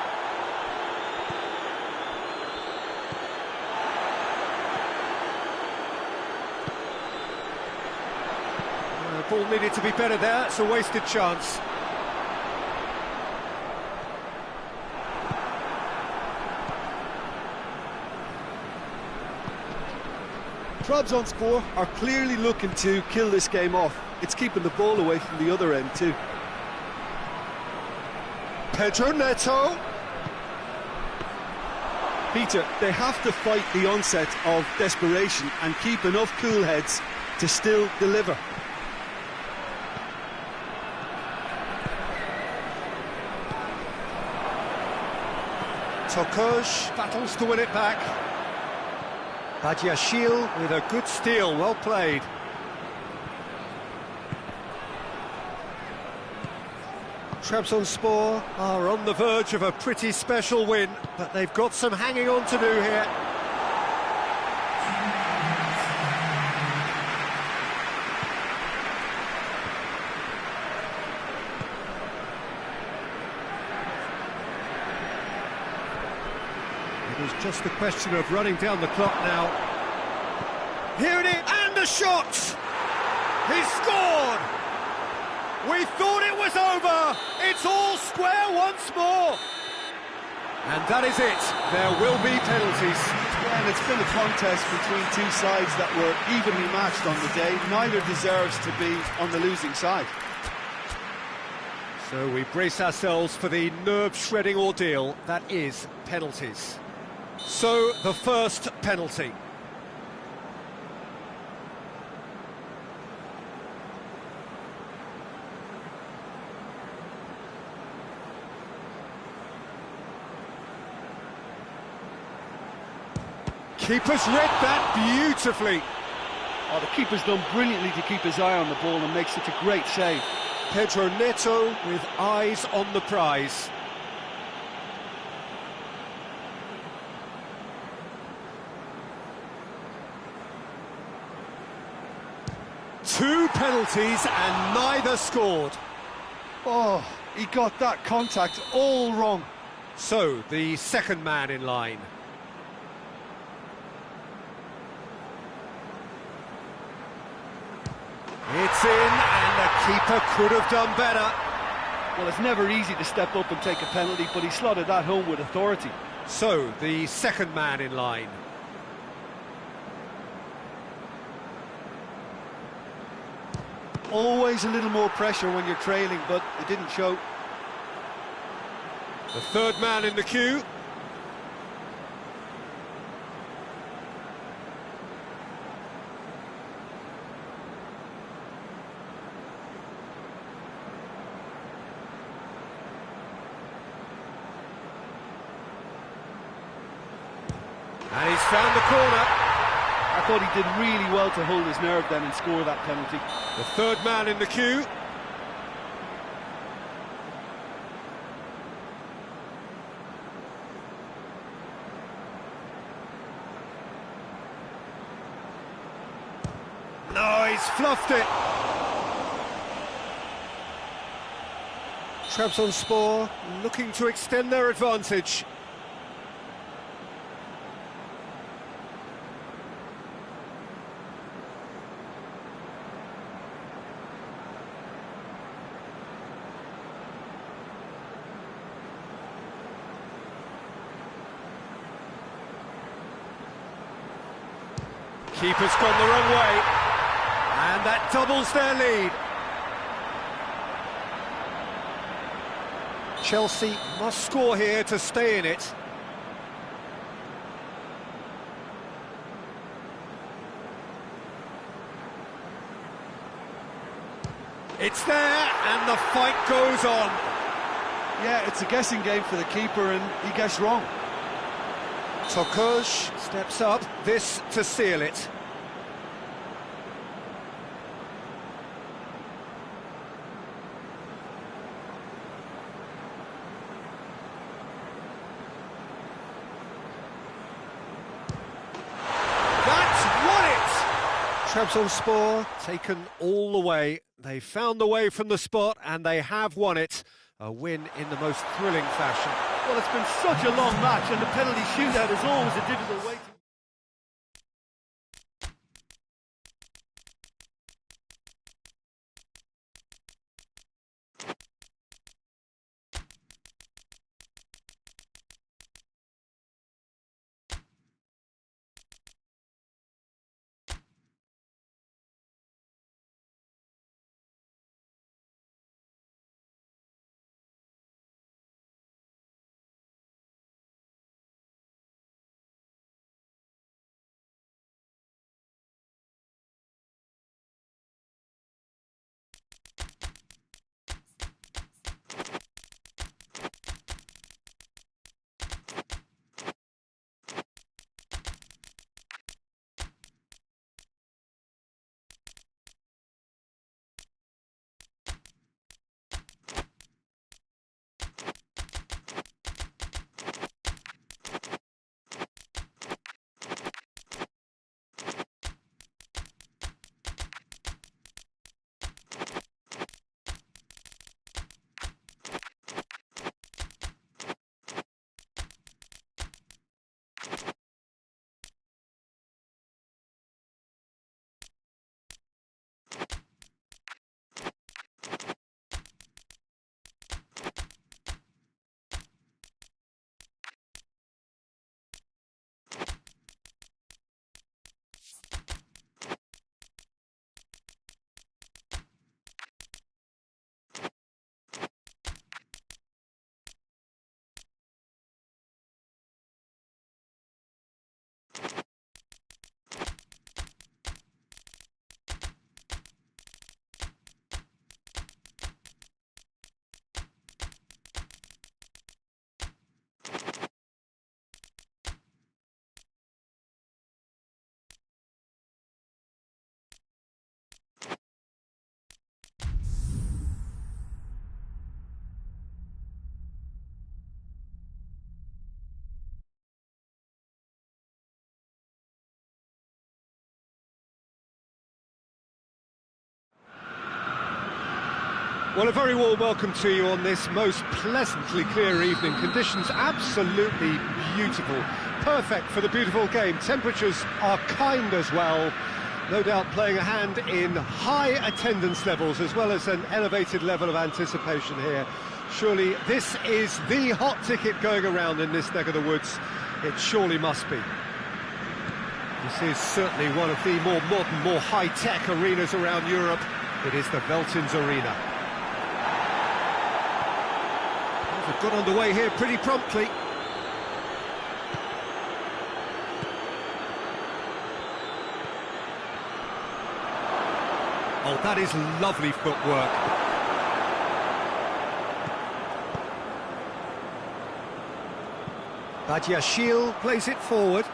The ball needed to be better there, it's a wasted chance. Trabzonspor are clearly looking to kill this game off. It's keeping the ball away from the other end too. Pedro Neto. Peter, they have to fight the onset of desperation and keep enough cool heads to still deliver. Tokosh battles to win it back. Badiashile with a good steal, well played. Trabzonspor are on the verge of a pretty special win, but they've got some hanging on to do here. It was just a question of running down the clock now. Here it is, and a shot! He scored! We thought it was over! It's all square once more! And that is it. There will be penalties. Yeah, and it's been a contest between two sides that were evenly matched on the day. Neither deserves to be on the losing side. So we brace ourselves for the nerve-shredding ordeal that is penalties. So, the first penalty. Keeper's read that beautifully. Oh, the keeper's done brilliantly to keep his eye on the ball and make such a great save. Pedro Neto with eyes on the prize. Two penalties and neither scored. Oh, he got that contact all wrong. So, the second man in line. It's in, and the keeper could have done better. Well, it's never easy to step up and take a penalty, but he slotted that home with authority. So, the second man in line. Always a little more pressure when you're trailing, but it didn't show. The third man in the queue. And he's found the corner. I thought he did really well to hold his nerve then and score that penalty. The third man in the queue. No, he's fluffed it. Trabzonspor looking to extend their advantage. Keeper's gone the wrong way, and that doubles their lead. Chelsea must score here to stay in it. It's there, and the fight goes on. Yeah, it's a guessing game for the keeper, and he guessed wrong. Tokoj steps up, this to seal it. That's won it! Trabzonspor taken all the way. They found the way from the spot and they have won it. A win in the most thrilling fashion. Well, it's been such a long match, and the penalty shootout is always a difficult way to... Well, a very warm welcome to you on this most pleasantly clear evening. Conditions absolutely beautiful. Perfect for the beautiful game. Temperatures are kind as well. No doubt playing a hand in high attendance levels as well as an elevated level of anticipation here. Surely this is the hot ticket going around in this neck of the woods. It surely must be. This is certainly one of the more modern, more high-tech arenas around Europe. It is the Veltins Arena. They've got underway here pretty promptly. Oh, that is lovely footwork. PesJoker plays it forward.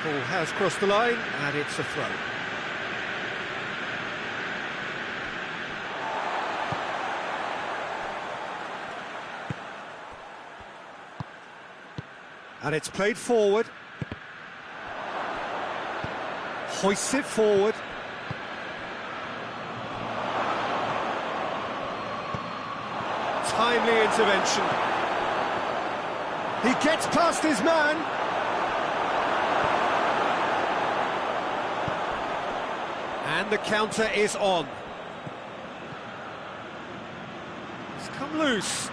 Ball has crossed the line, and it's a throw. And it's played forward. Hoists it forward. Timely intervention. He gets past his man. And the counter is on. It's come loose.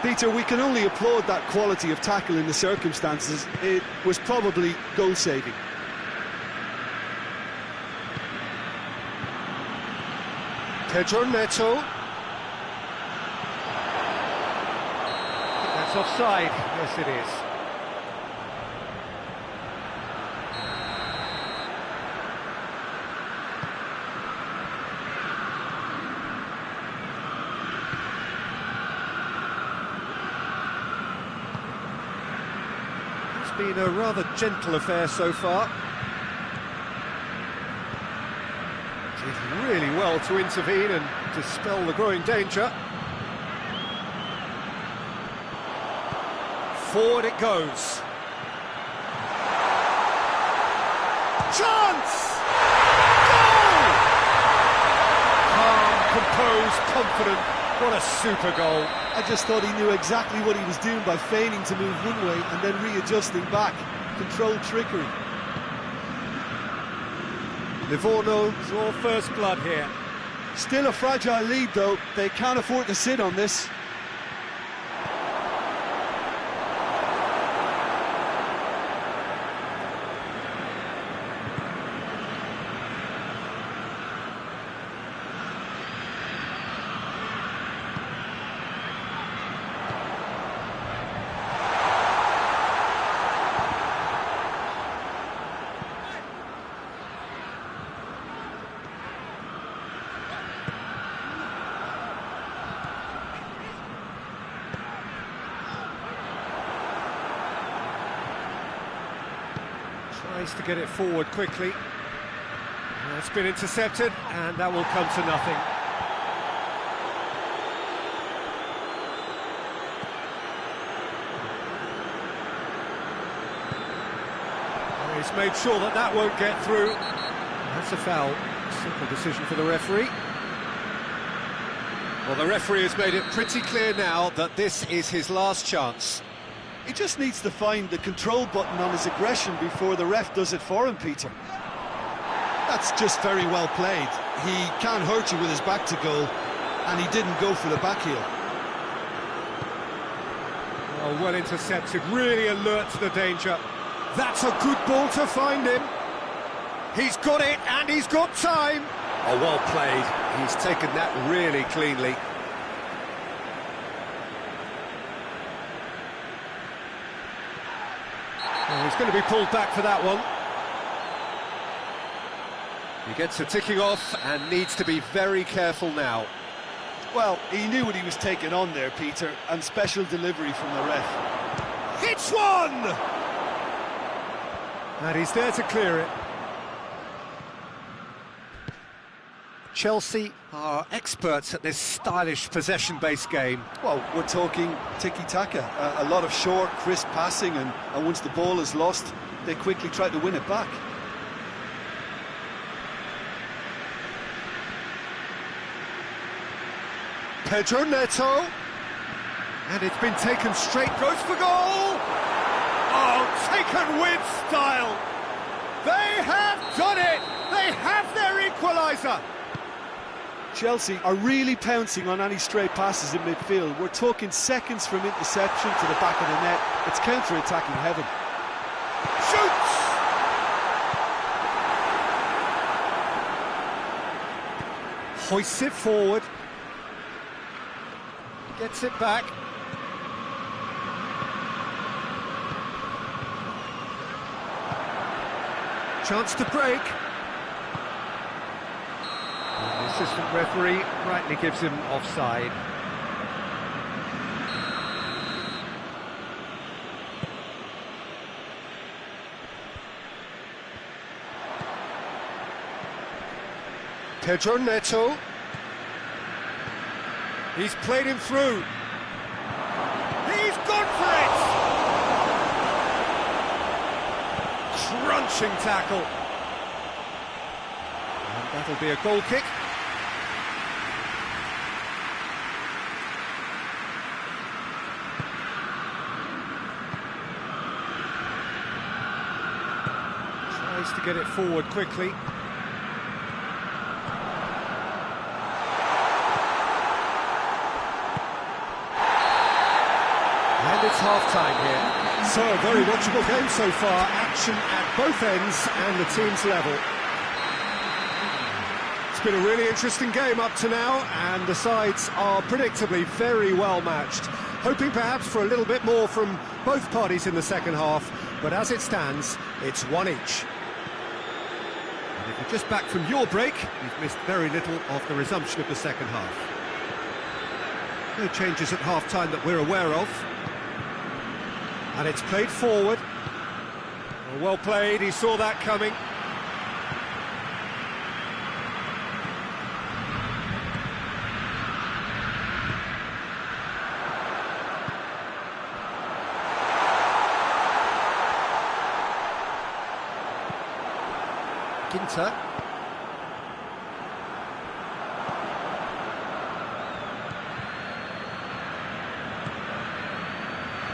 Peter, we can only applaud that quality of tackle in the circumstances. It was probably goal-saving. Pedro Neto. That's offside. Yes, it is. It's been a rather gentle affair so far. Did really well to intervene and dispel the growing danger. Forward it goes. Chance! Goal! Calm, composed, confident. What a super goal. I just thought he knew exactly what he was doing by feigning to move one way and then readjusting back. Controlled trickery. Livorno's all first blood here. Still a fragile lead, though. They can't afford to sit on this. Tries to get it forward quickly. It's been intercepted, and that will come to nothing. And he's made sure that that won't get through. That's a foul. Simple decision for the referee. Well, the referee has made it pretty clear now that this is his last chance. He just needs to find the control button on his aggression before the ref does it for him, Peter. That's just very well played. He can't hurt you with his back to goal, and he didn't go for the back heel. Well intercepted, really alert to the danger. That's a good ball to find him. He's got it, and he's got time. Oh, well played. He's taken that really cleanly. He's going to be pulled back for that one. He gets a ticking off and needs to be very careful now. Well, he knew what he was taking on there, Peter, and special delivery from the ref. Hits one! And he's there to clear it. Chelsea are experts at this stylish possession-based game. Well, we're talking tiki-taka, a lot of short, crisp passing, and once the ball is lost, they quickly try to win it back. Pedro Neto, and it's been taken straight, goes for goal! Oh, taken with style! They have done it! They have their equaliser! Chelsea are really pouncing on any stray passes in midfield. We're talking seconds from interception to the back of the net. It's counter-attacking heaven. Shoots! Hoists it forward. Gets it back. Chance to break. The assistant referee rightly gives him offside. Pedro Neto. He's played him through. He's gone for it! Crunching tackle. And that'll be a goal kick. Tries to get it forward quickly. And it's half-time here. So, a very watchable game so far. Action at both ends and the team's level. It's been a really interesting game up to now, and the sides are predictably very well matched. Hoping perhaps for a little bit more from both parties in the second half, but as it stands, it's one each. And if you're just back from your break, you've missed very little of the resumption of the second half. No changes at half-time that we're aware of. And it's played forward. Well played, he saw that coming. Ginter.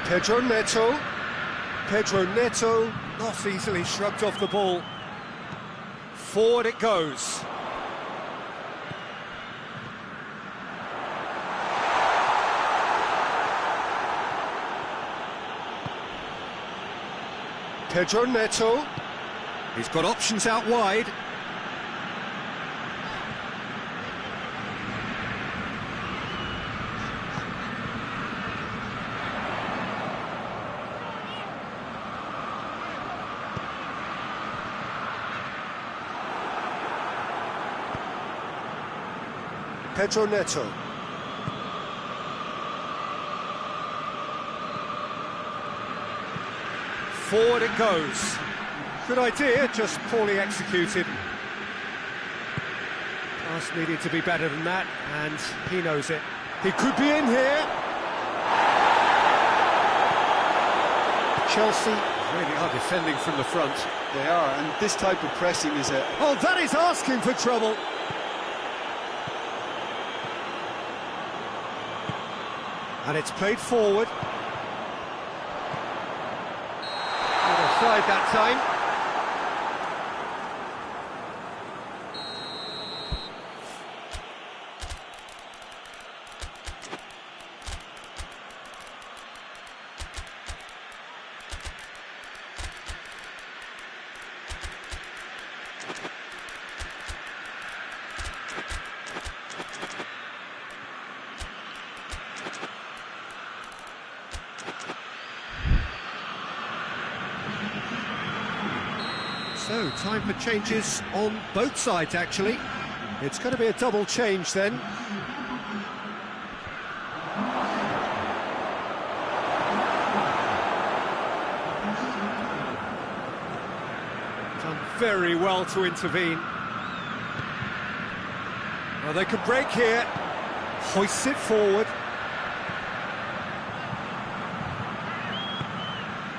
Pedro Neto. Pedro Neto, not easily shrugged off the ball. Forward it goes. Pedro Neto. He's got options out wide. Pedro Neto. Forward it goes. Good idea, just poorly executed. Pass needed to be better than that, and he knows it. He could be in here. Chelsea really are defending from the front. They are, and this type of pressing is a... Oh, that is asking for trouble. And it's played forward. Offside that time. So, time for changes on both sides, actually. It's going to be a double change then. Done very well to intervene. Well, they could break here. Hoists it forward.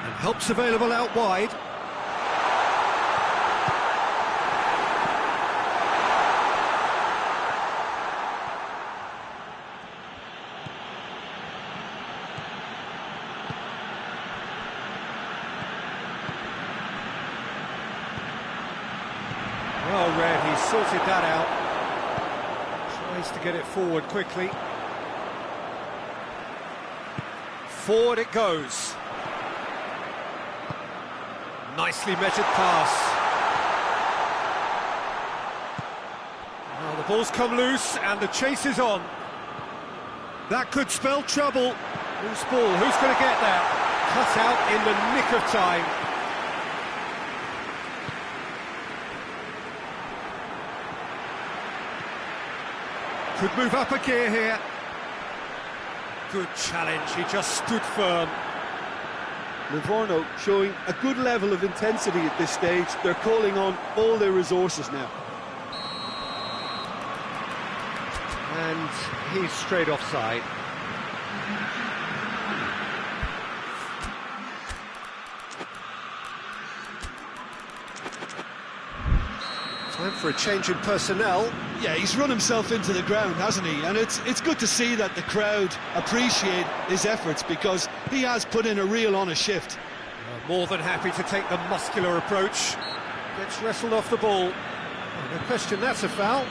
And help's available out wide. Well read, he sorted that out. Tries to get it forward quickly. Forward it goes. Nicely measured pass. Well, the ball's come loose and the chase is on. That could spell trouble. Loose ball, who's going to get that? Cut out in the nick of time. Could move up a gear here. Good challenge, he just stood firm. Livorno showing a good level of intensity at this stage. They're calling on all their resources now. And he's straight offside. Time for a change in personnel. Yeah, he's run himself into the ground, hasn't he? And it's good to see that the crowd appreciate his efforts, because he has put in a real honest shift. More than happy to take the muscular approach. Gets wrestled off the ball. No question, that's a foul.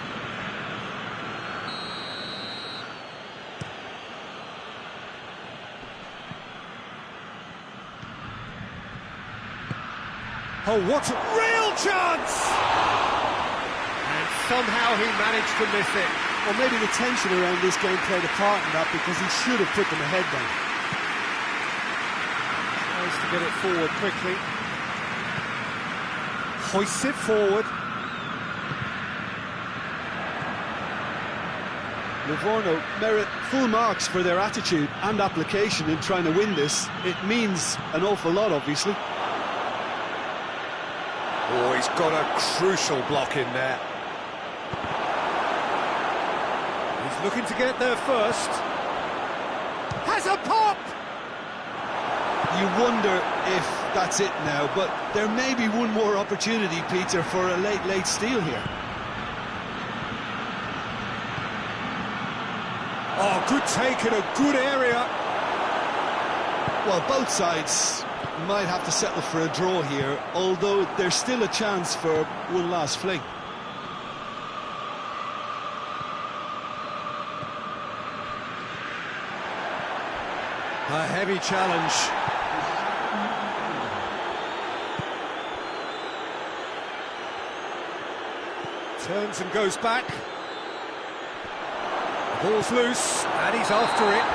Oh, what a real chance! And somehow he managed to miss it. Well, maybe the tension around this game played a part in that, because he should have put them ahead then. Tries to get it forward quickly. Hoists it forward. Livorno merit full marks for their attitude and application in trying to win this. It means an awful lot, obviously. Oh, he's got a crucial block in there. He's looking to get there first. Has a pop! You wonder if that's it now, but there may be one more opportunity, Peter, for a late steal here. Oh, good take in a good area. Well, both sides might have to settle for a draw here, although there's still a chance for one last fling. A heavy challenge. Turns and goes back. The ball's loose, and he's after it.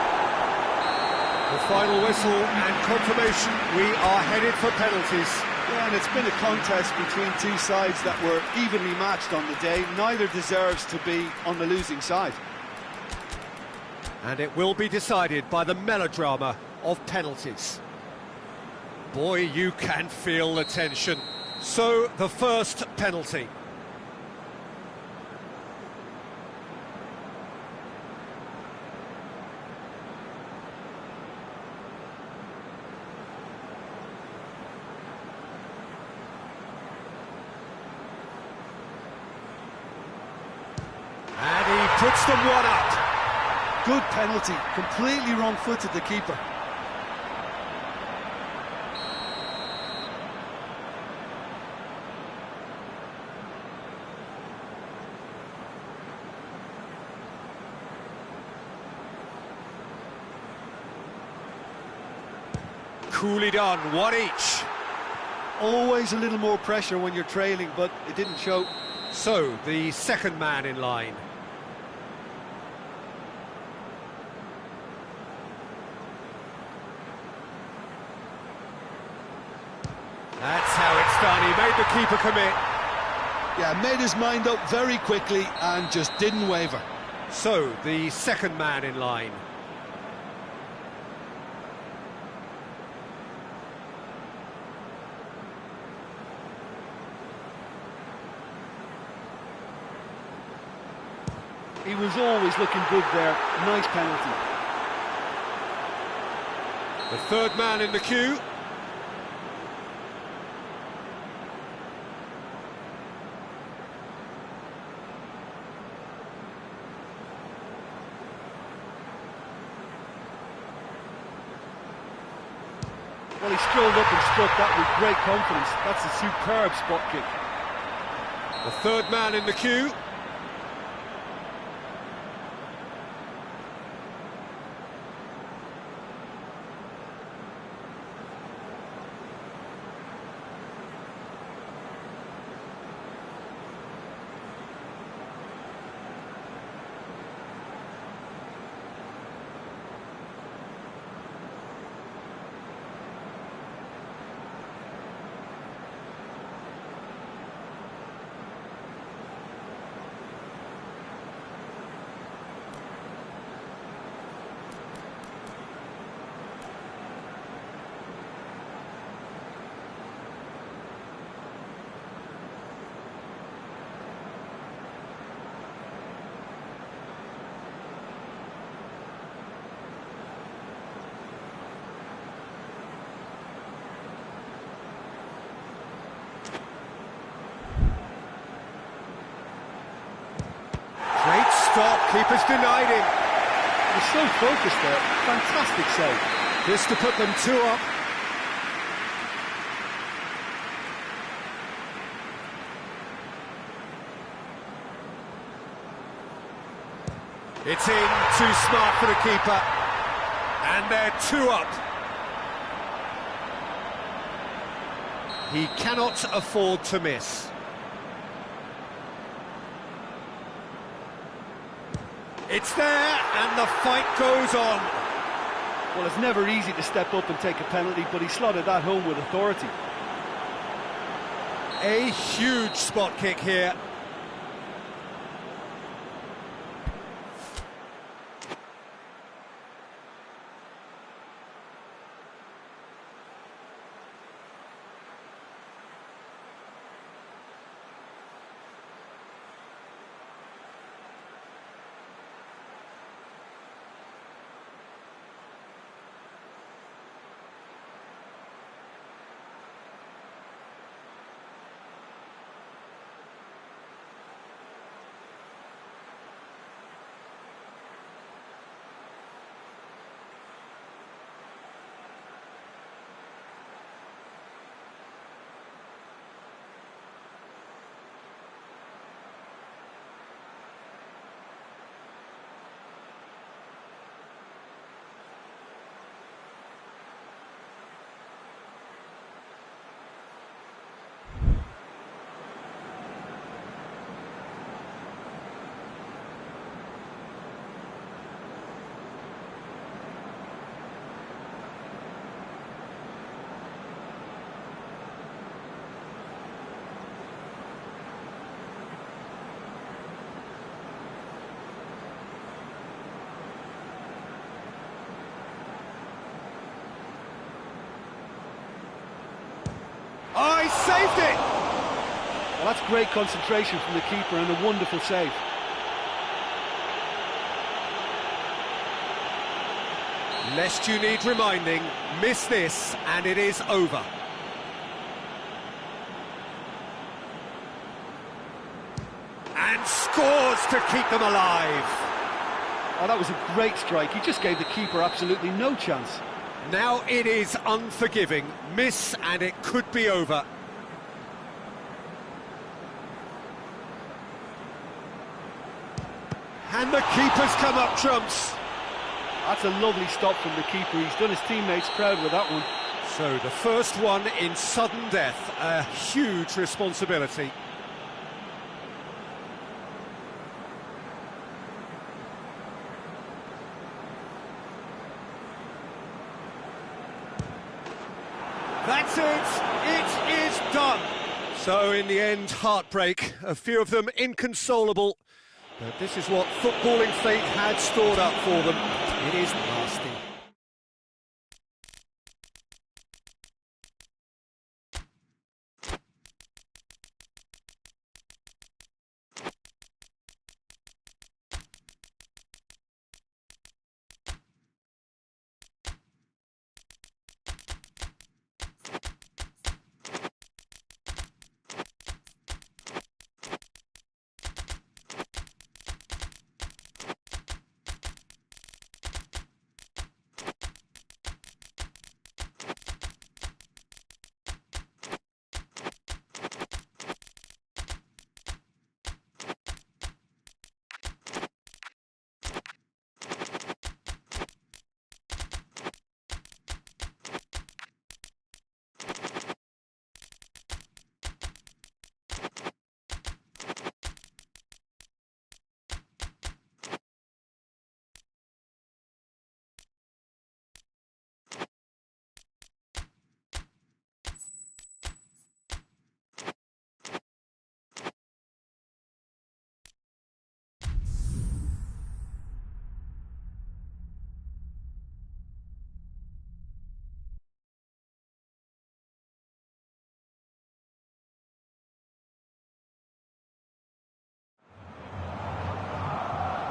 The final whistle and confirmation, we are headed for penalties. Yeah, and it's been a contest between two sides that were evenly matched on the day. Neither deserves to be on the losing side. And it will be decided by the melodrama of penalties. Boy, you can feel the tension. So, the first penalty. And he puts them one up. Good penalty, completely wrong-footed the keeper. Coolly done, one each. Always a little more pressure when you're trailing, but it didn't show. So, the second man in line. That's how it's done, he made the keeper commit. Yeah, made his mind up very quickly and just didn't waver. So, the second man in line. He was always looking good there. Nice penalty. The third man in the queue. Well, he strolled up and struck that with great confidence. That's a superb spot kick. The third man in the queue. Great stop, keeper's denied him. He's so focused there. Fantastic save. This to put them 2 up. It's in, too smart for the keeper. And they're 2 up. He cannot afford to miss. It's there, and the fight goes on. Well, it's never easy to step up and take a penalty, but he slotted that home with authority. A huge spot kick here. Oh, he saved it! Well, that's great concentration from the keeper and a wonderful save. Lest you need reminding, miss this and it is over. And scores to keep them alive. Oh, that was a great strike. He just gave the keeper absolutely no chance. Now it is unforgiving. Miss and it could be over. And the keeper's come up trumps. That's a lovely stop from the keeper. He's done his teammates proud with that one. So the first one in sudden death, a huge responsibility. That's it, it is done. So in the end, heartbreak, a few of them inconsolable. But this is what footballing fate had stored up for them. It is nasty.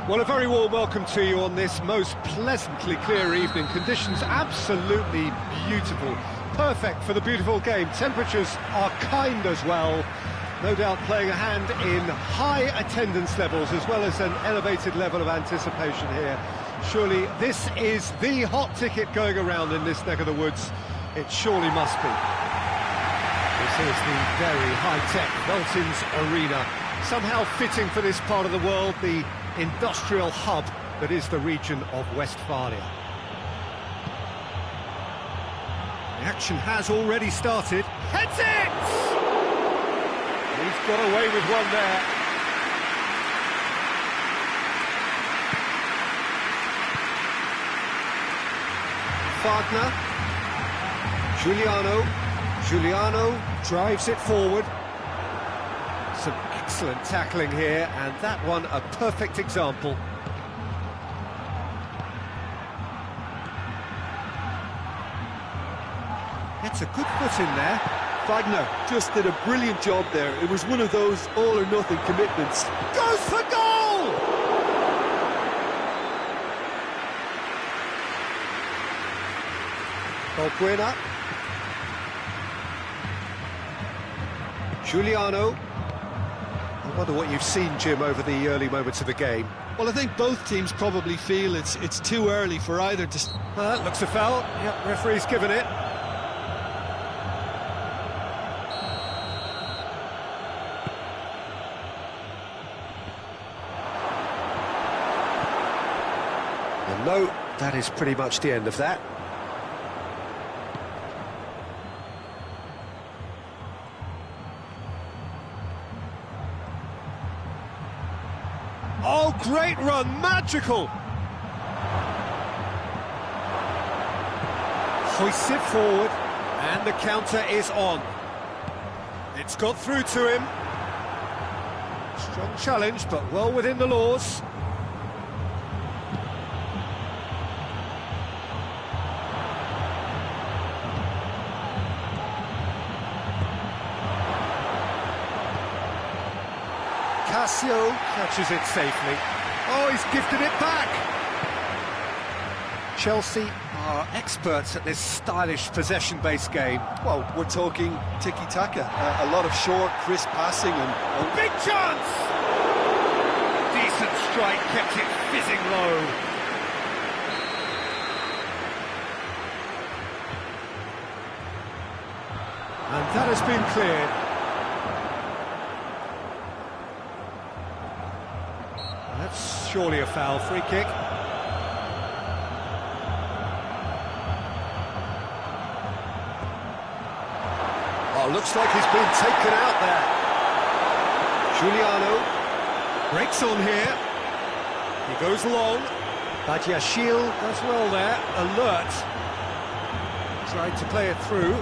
Well, a very warm welcome to you on this most pleasantly clear evening. Conditions absolutely beautiful. Perfect for the beautiful game. Temperatures are kind as well. No doubt playing a hand in high attendance levels as well as an elevated level of anticipation here. Surely this is the hot ticket going around in this neck of the woods. It surely must be. This is the very high-tech Veltins Arena. Somehow fitting for this part of the world, the industrial hub that is the region of Westphalia. The action has already started. Heads it! He's got away with one there. Wagner. Giuliano drives it forward. Some excellent tackling here, and that one a perfect example. Gets a good foot in there. Wagner just did a brilliant job there. It was one of those all-or-nothing commitments. Goes for goal! Balbuena. Giuliano. I wonder what you've seen, Jim, over the early moments of the game. Well, I think both teams probably feel it's too early for either to... Looks a foul. Yep, referee's given it. And no, that is pretty much the end of that. Oh, great run, magical! Hoists it forward, and the counter is on. It's got through to him. Strong challenge, but well within the laws. Casio catches it safely. Oh, he's gifted it back! Chelsea are experts at this stylish possession-based game. Well, we're talking tiki-taka. A lot of short, crisp passing and... Big chance! Decent strike, kept it fizzing low. And that has been cleared. That's surely a foul. Free kick. Oh, looks like he's been taken out there. Giuliano breaks on here. He goes long. Badiashile does well there. Alert. Tried to play it through.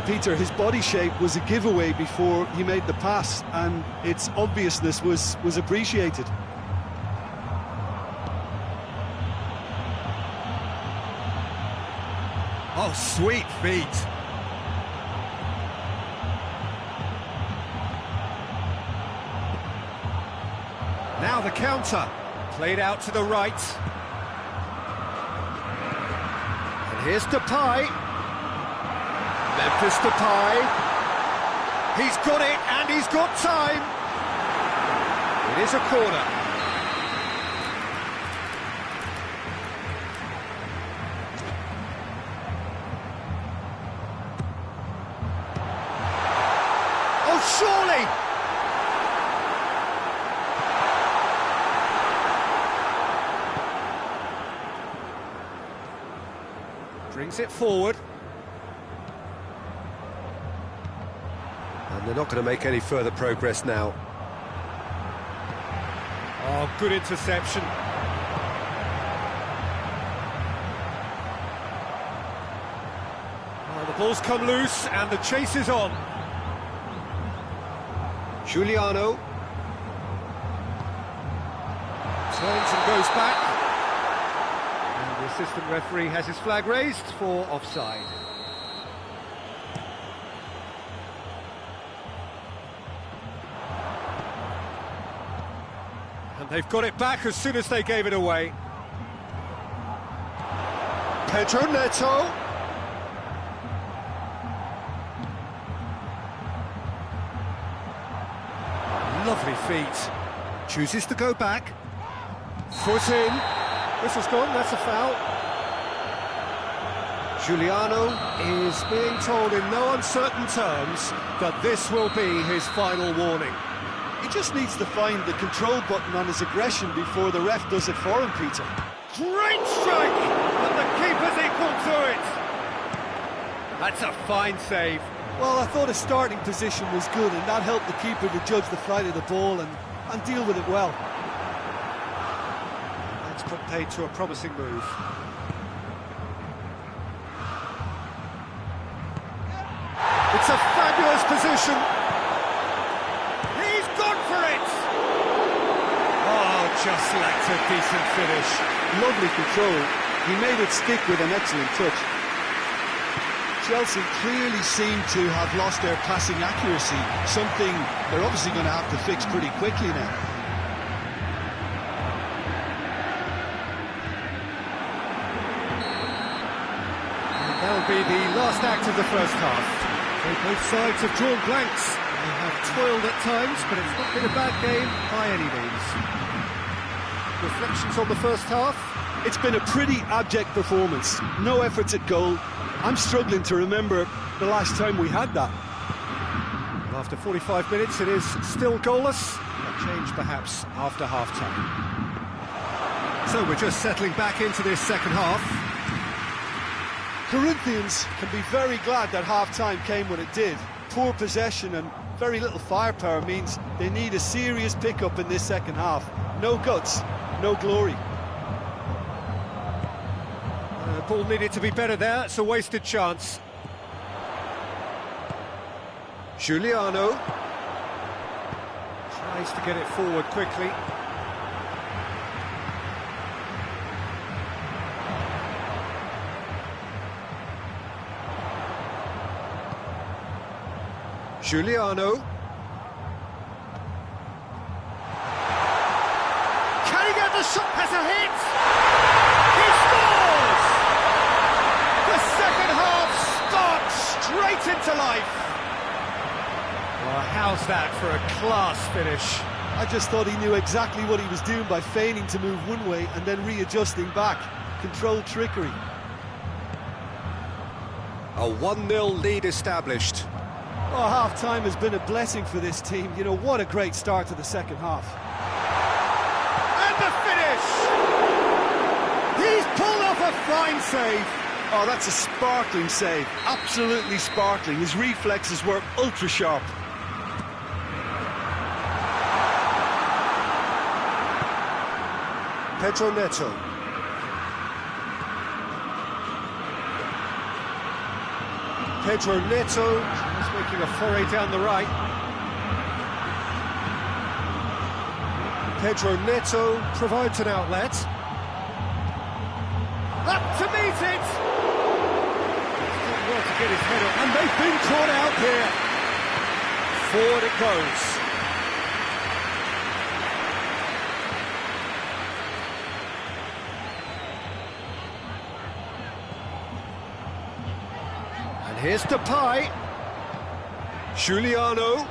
Peter, his body shape was a giveaway before he made the pass, and its obviousness was appreciated. Oh, sweet feet. Now the counter, played out to the right. And here's Depay. Memphis Depay. He's got it, and he's got time. It is a corner. Surely! Brings it forward. And they're not going to make any further progress now. Oh, good interception. Oh, the ball's come loose and the chase is on. Giuliano turns and goes back, and the assistant referee has his flag raised for offside. And they've got it back as soon as they gave it away. Pedro Neto. Lovely feet. Chooses to go back. Foot in. Whistle's gone, that's a foul. Giuliano is being told in no uncertain terms that this will be his final warning. He just needs to find the control button on his aggression before the ref does it for him, Peter. Great strike! And the keeper's equal to it! That's a fine save. Well, I thought his starting position was good, and that helped the keeper to judge the flight of the ball and deal with it well. That's put paid to a promising move. It's a fabulous position. He's gone for it! Oh, just lacked a decent finish. Lovely control. He made it stick with an excellent touch. Chelsea clearly seem to have lost their passing accuracy, something they're obviously going to have to fix pretty quickly now. And that'll be the last act of the first half. So both sides have drawn blanks. They have toiled at times, but it's not been a bad game by any means. Reflections on the first half? It's been a pretty abject performance. No efforts at goal. I'm struggling to remember the last time we had that. Well, after 45 minutes, it is still goalless. A change, perhaps, after half-time. So we're just settling back into this second half. Corinthians can be very glad that half-time came when it did. Poor possession and very little firepower means they need a serious pick-up in this second half. No guts, no glory. Ball needed to be better there, it's a wasted chance. Giuliano tries to get it forward quickly. Giuliano. Can he get the shot? Has a hit! He scores! The second half starts straight into life. Well, how's that for a class finish? I just thought he knew exactly what he was doing by feigning to move one way and then readjusting back. Controlled trickery. A 1-0 lead established. Oh, half-time has been a blessing for this team. You know, what a great start to the second half. And the finish! He's pulled off a fine save. Oh, that's a sparkling save. Absolutely sparkling. His reflexes were ultra-sharp. Pedro Neto. Pedro Neto is making a foray down the right. Pedro Neto provides an outlet. Up to meet it! Didn't well to get his head up, and they've been caught out here. Forward it goes. Here's Depay. Giuliano.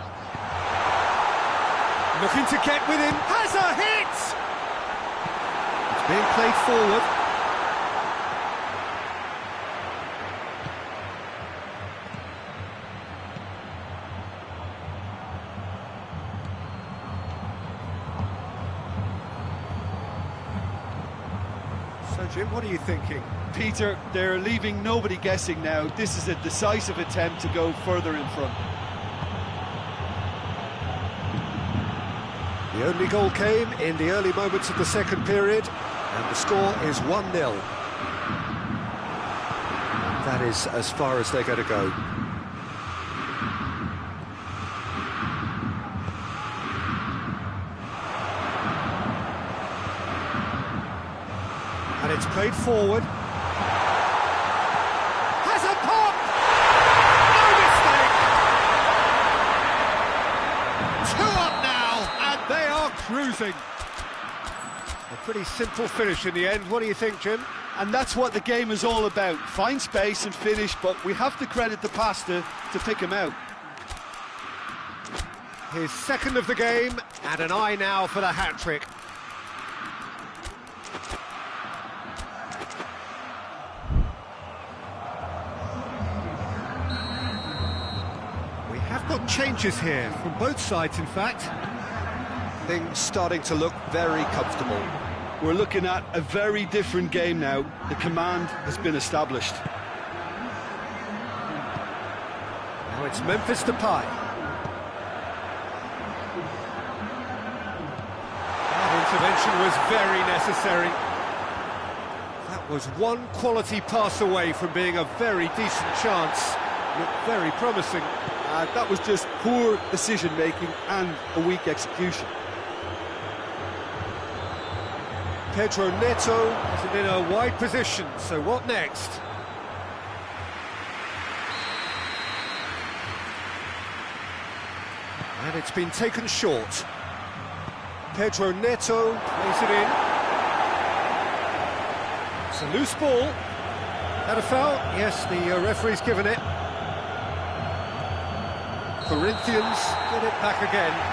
Looking to get within. Has a hit! It's being played forward. So, Jim, what are you thinking? Peter, they're leaving nobody guessing now. This is a decisive attempt to go further in front. The only goal came in the early moments of the second period, and the score is 1-0. That is as far as they're going to go. And it's played forward. Has a pop! No mistake! 2 up now, and they are cruising. A pretty simple finish in the end. What do you think, Jim? And that's what the game is all about. Find space and finish, but we have to credit the pasta to pick him out. His second of the game, and an eye now for the hat-trick. We have got changes here, from both sides, in fact. Things starting to look very comfortable. We're looking at a very different game now. The command has been established. Now it's Memphis Depay. That intervention was very necessary. That was one quality pass away from being a very decent chance. Looked very promising. That was just poor decision-making and a weak execution. Pedro Neto is in a wide position, so what next? And it's been taken short. Pedro Neto plays it in. It's a loose ball. Had a foul? Yes, the referee's given it. Corinthians get it back again.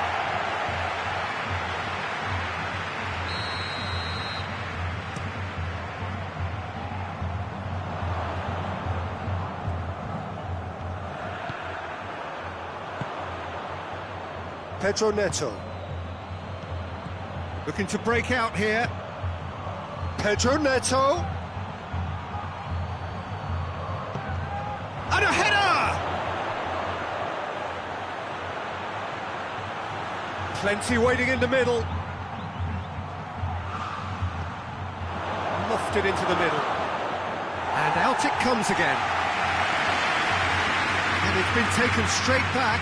Pedro Neto. Looking to break out here. Pedro Neto. And a header! Plenty waiting in the middle. Lofted into the middle. And out it comes again. And it's been taken straight back.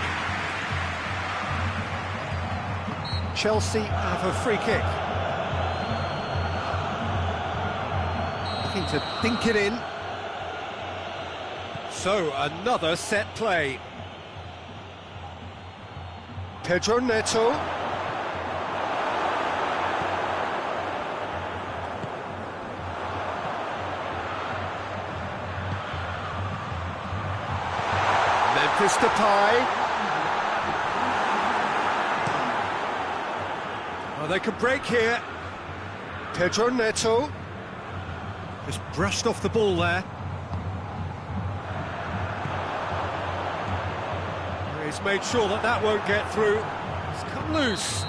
Chelsea have a free kick. Looking to dink it in. So, another set play. Pedro Neto. Memphis Depay. Oh, they can break here. Pedro Neto. Just brushed off the ball there. He's made sure that that won't get through. It's come loose.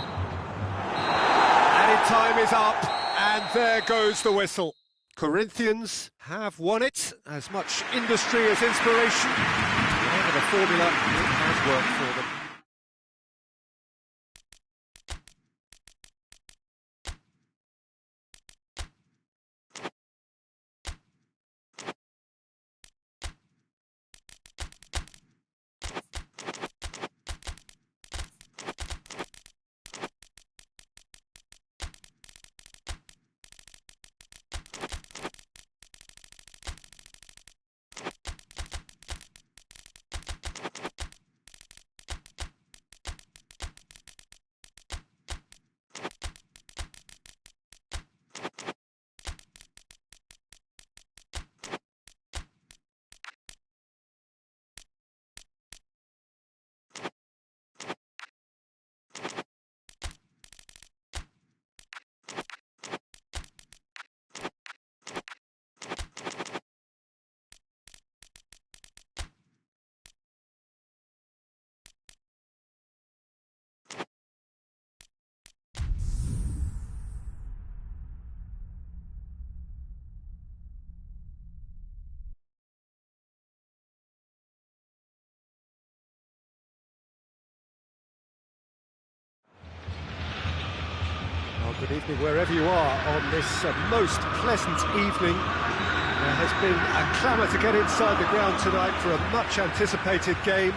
Added time is up, and there goes the whistle. Corinthians have won it. As much industry as inspiration. Whatever the formula, it has worked for them. Good evening wherever you are on this most pleasant evening. There has been a clamour to get inside the ground tonight for a much anticipated game.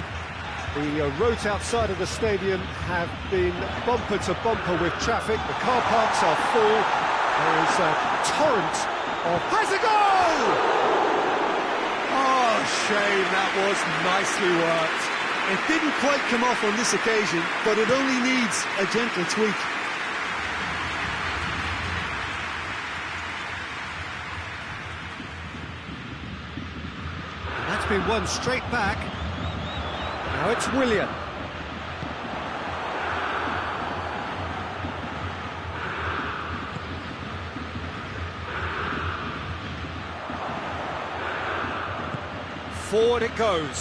The roads outside of the stadium have been bumper to bumper with traffic. The car parks are full. There is a torrent of... Has a goal! Oh, shame, that was nicely worked. It didn't quite come off on this occasion, but it only needs a gentle tweak. It's been won straight back. Now it's Willian. Forward it goes.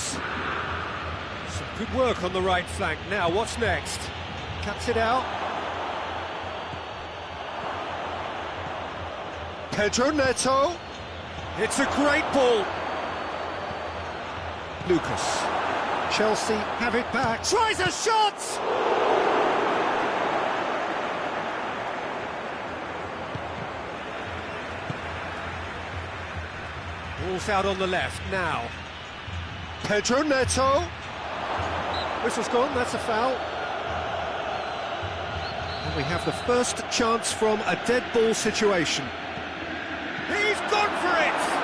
Some good work on the right flank. Now, what's next? Cuts it out. Pedro Neto. It's a great ball. Lucas. Chelsea have it back. Tries a shot! Ball's out on the left now. Pedro Neto. Whistle's gone, that's a foul. And we have the first chance from a dead ball situation. He's gone for it!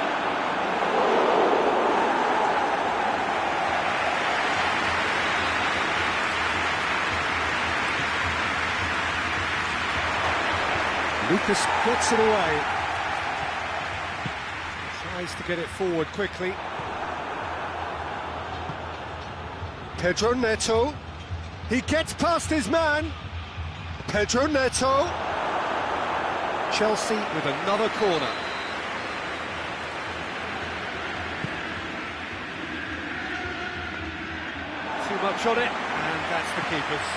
Lucas gets it away. Tries to get it forward quickly. Pedro Neto. He gets past his man. Pedro Neto. Chelsea with another corner. Too much on it, and that's the keeper's.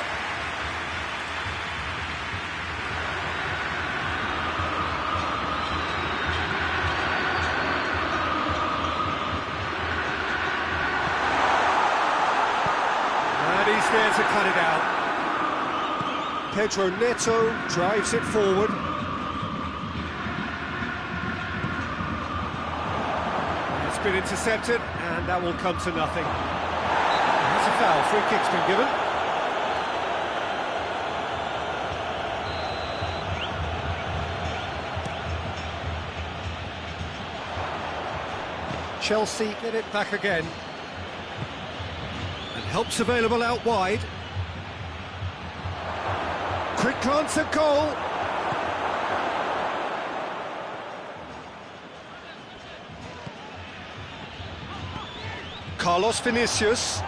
He's there to cut it out. Pedro Neto Drives it forward. It's been intercepted, and that will come to nothing. That's a foul. Free kick's been given. Chelsea get it back again. Help's available out wide. Quick glance at goal. Carlos Vinicius.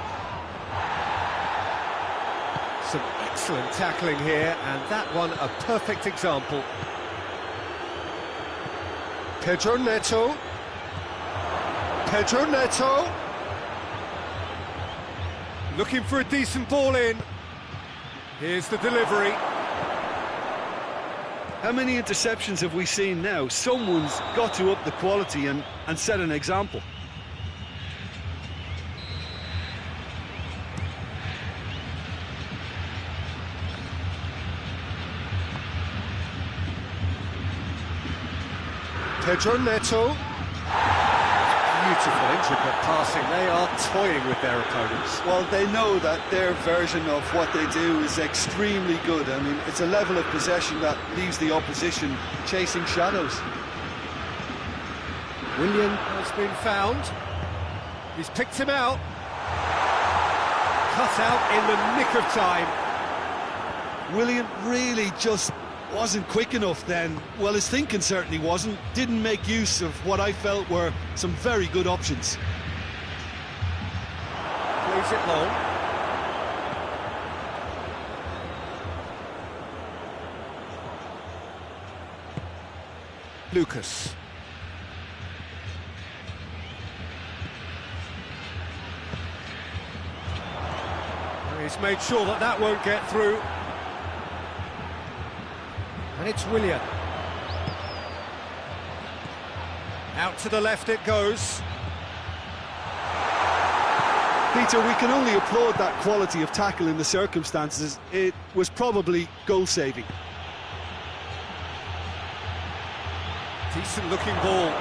Some excellent tackling here, and that one a perfect example. Pedro Neto. Pedro Neto. Looking for a decent ball in. Here's the delivery. How many interceptions have we seen now? Someone's got to up the quality and set an example. Pedro Neto. Beautiful, intricate passing. They are toying with their opponents. Well, they know that their version of what they do is extremely good. I mean, it's a level of possession that leaves the opposition chasing shadows. Willian has been found. He's picked him out. Cut out in the nick of time. Willian really just wasn't quick enough then. Well, his thinking certainly wasn't. Didn't make use of what I felt were some very good options. Plays it long. Lucas. He's made sure that that won't get through. And it's Willian. Out to the left it goes. Peter, we can only applaud that quality of tackle in the circumstances. It was probably goal-saving. Decent looking ball.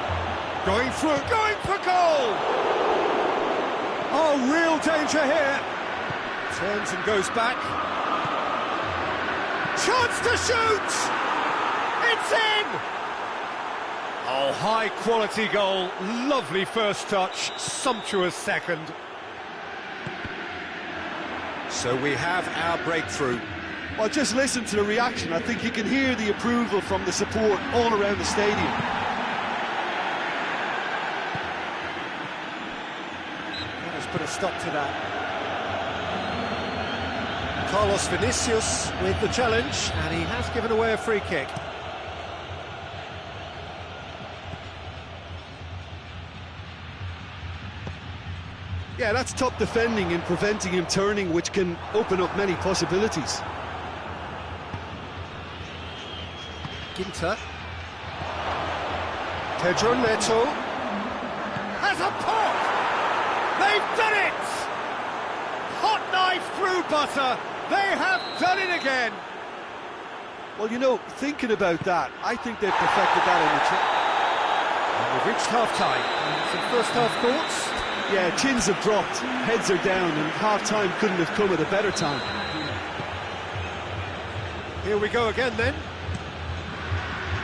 Going through, going for goal! Oh, real danger here. Turns and goes back. Chance to shoot! It's in! Oh, high quality goal. Lovely first touch, sumptuous second. So we have our breakthrough. Well, just listen to the reaction. I think you can hear the approval from the support all around the stadium. put a stop to that. Carlos Vinicius with the challenge, and he has given away a free kick. Yeah, that's top defending and preventing him turning, which can open up many possibilities. Ginter. Pedro Neto. Has a pop! They've done it! Hot knife through butter. They have done it again. Well, you know, thinking about that, I think they've perfected that on the trip. And we've reached half-time. Some first-half thoughts? Yeah, chins have dropped, heads are down, and half-time couldn't have come at a better time. Here we go again, then.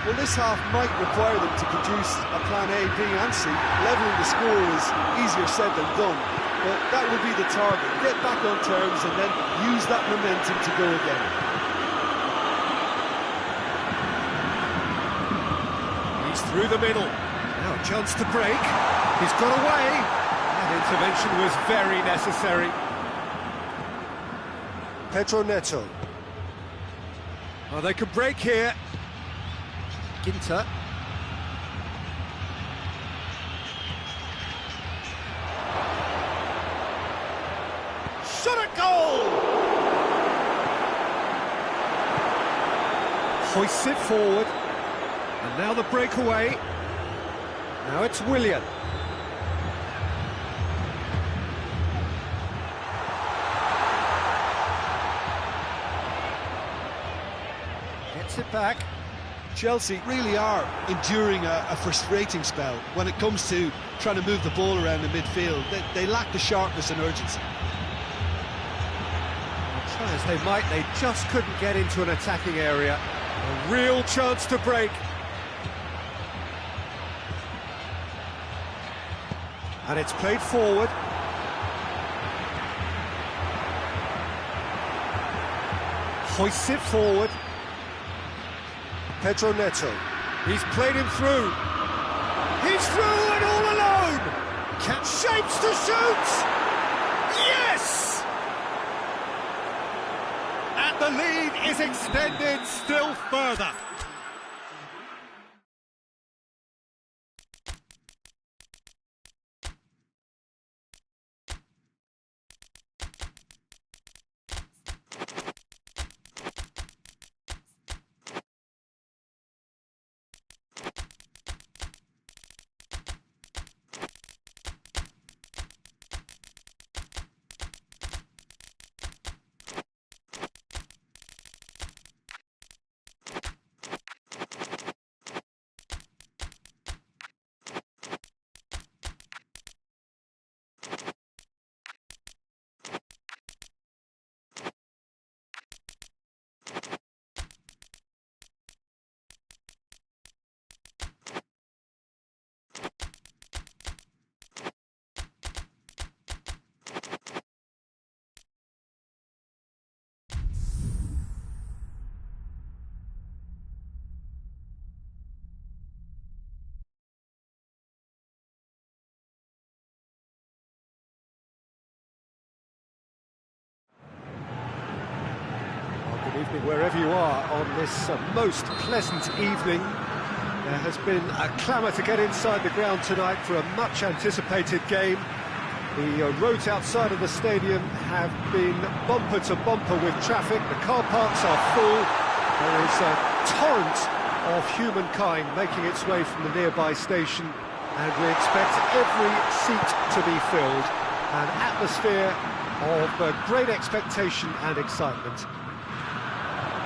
Well, this half might require them to produce a plan A, B and C. Levelling the score is easier said than done, but that would be the target. Get back on terms and then use that momentum to go again. He's through the middle. Now a chance to break. He's got away. That intervention was very necessary. Pedro Neto. Oh, they could break here. Ginter. Shot at goal! Hoists it forward. And now the breakaway. Now it's Willian. Gets it back. Chelsea really are enduring a frustrating spell when it comes to trying to move the ball around the midfield. They lack the sharpness and urgency. Try as they might, they just couldn't get into an attacking area. A real chance to break. And it's played forward. Hoists it forward. Pedro Neto. He's played him through. He's through and all alone. Cat shapes to shoot. Yes! And the lead is extended still further. Good evening wherever you are on this most pleasant evening. There has been a clamour to get inside the ground tonight for a much anticipated game. The roads outside of the stadium have been bumper to bumper with traffic. The car parks are full. There is a torrent of humankind making its way from the nearby station, and we expect every seat to be filled. An atmosphere of great expectation and excitement.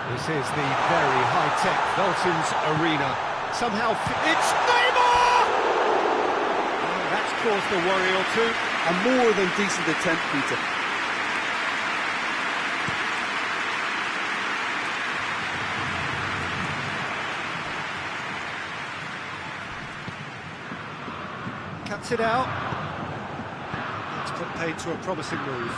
This is the very high-tech Veltins Arena. Somehow, it's Neymar! Oh, that's caused a worry or two. A more than decent attempt, Peter. Cuts it out. That's put paid to a promising move.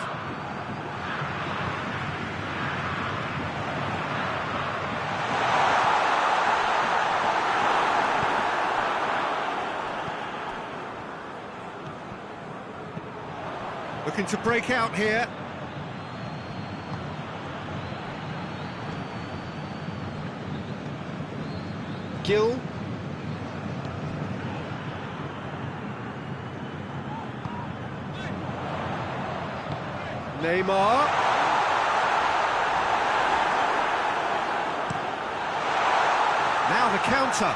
Looking to break out here. Gill. Neymar. Now the counter.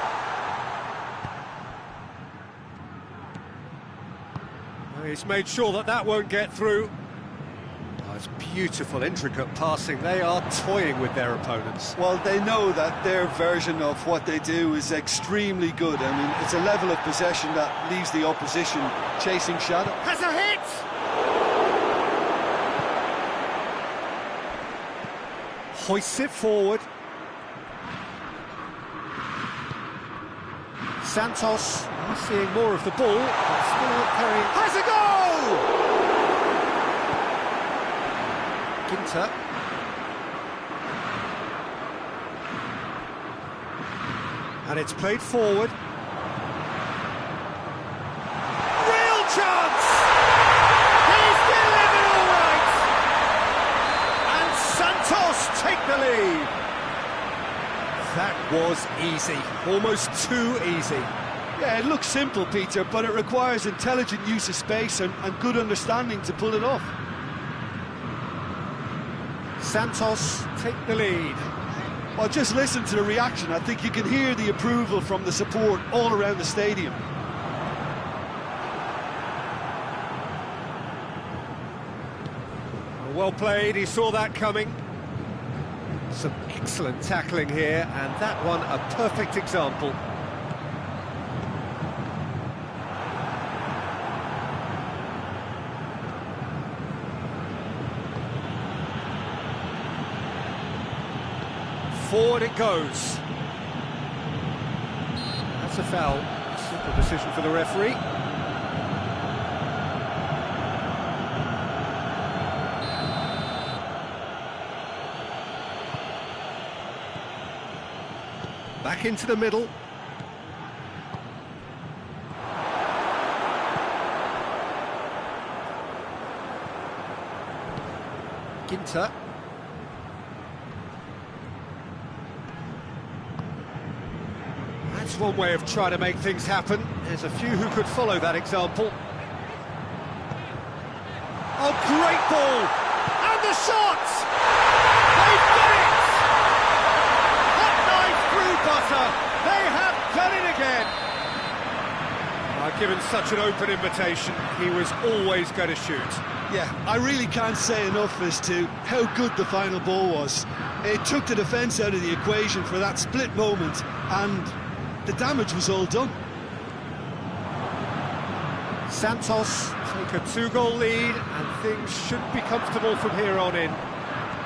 He's made sure that that won't get through. Oh, it's beautiful, intricate passing. They are toying with their opponents. Well, they know that their version of what they do is extremely good. I mean, it's a level of possession that leaves the opposition chasing shadow. Has a hit! Hoists it forward. Santos seeing more of the ball, but still not carrying. Has a goal! Ginter. And it's played forward. Real chance! He's delivered all right! And Santos take the lead. That was easy, almost too easy. Yeah, it looks simple, Peter, but it requires intelligent use of space and good understanding to pull it off. Santos take the lead. Well, just listen to the reaction. I think you can hear the approval from the support all around the stadium. Well played, he saw that coming. Some excellent tackling here, and that one a perfect example. Forward it goes. That's a foul. Simple decision for the referee. Back into the middle. Ginter. That's one way of trying to make things happen. There's a few who could follow that example. Oh, great ball! And the shot! They've done it! Hot knife through butter. They have done it again. Given such an open invitation, he was always going to shoot. Yeah, I really can't say enough as to how good the final ball was. It took the defence out of the equation for that split moment, and the damage was all done. Santos take a 2-goal lead, and things should be comfortable from here on in.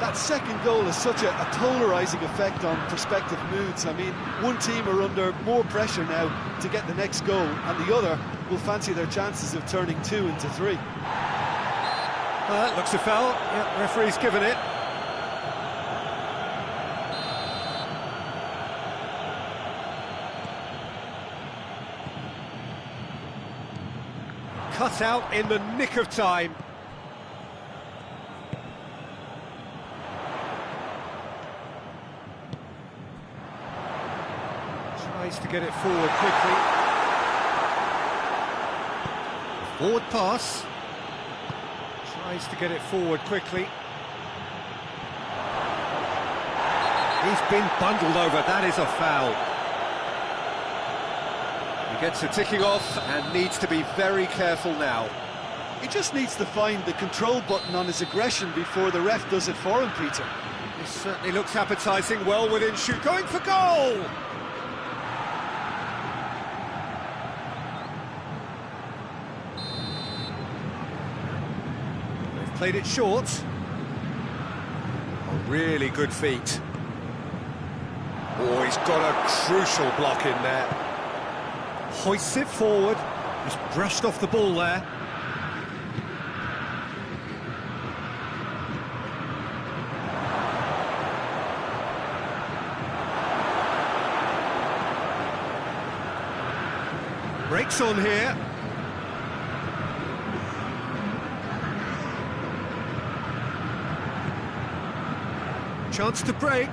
That second goal has such a polarising effect on prospective moods. I mean, one team are under more pressure now to get the next goal, and the other will fancy their chances of turning 2 into 3. That looks a foul. Yeah, referee's given it. Cut out in the nick of time. Tries to get it forward quickly. Forward pass. Tries to get it forward quickly. He's been bundled over. That is a foul. He gets a ticking off and needs to be very careful now. He just needs to find the control button on his aggression before the ref does it for him, Peter. This certainly looks appetising, well within shoot, going for goal! They've played it short. Oh, really good feet. Oh, he's got a crucial block in there. Hoists it forward, just brushed off the ball there. Breaks on here. Chance to break.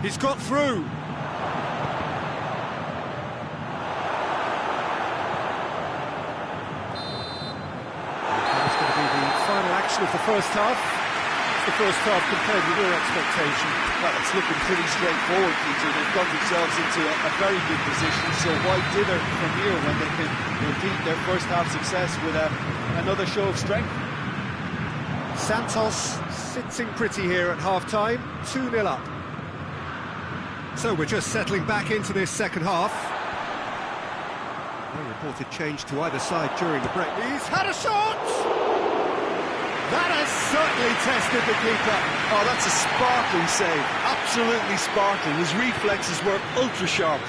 He's got through. That's going to be the final action of the first half. The first half compared with your expectation. Well, it's looking pretty straightforward, Peter. They've got themselves into a very good position, so why dither from here when they can repeat their first half success with another show of strength? Santos sitting pretty here at half-time, 2-0 up. So we're just settling back into this second half. No reported change to either side during the break. He's had a shot! That has certainly tested the keeper. Oh, that's a sparkling save. Absolutely sparkling. His reflexes were ultra sharp.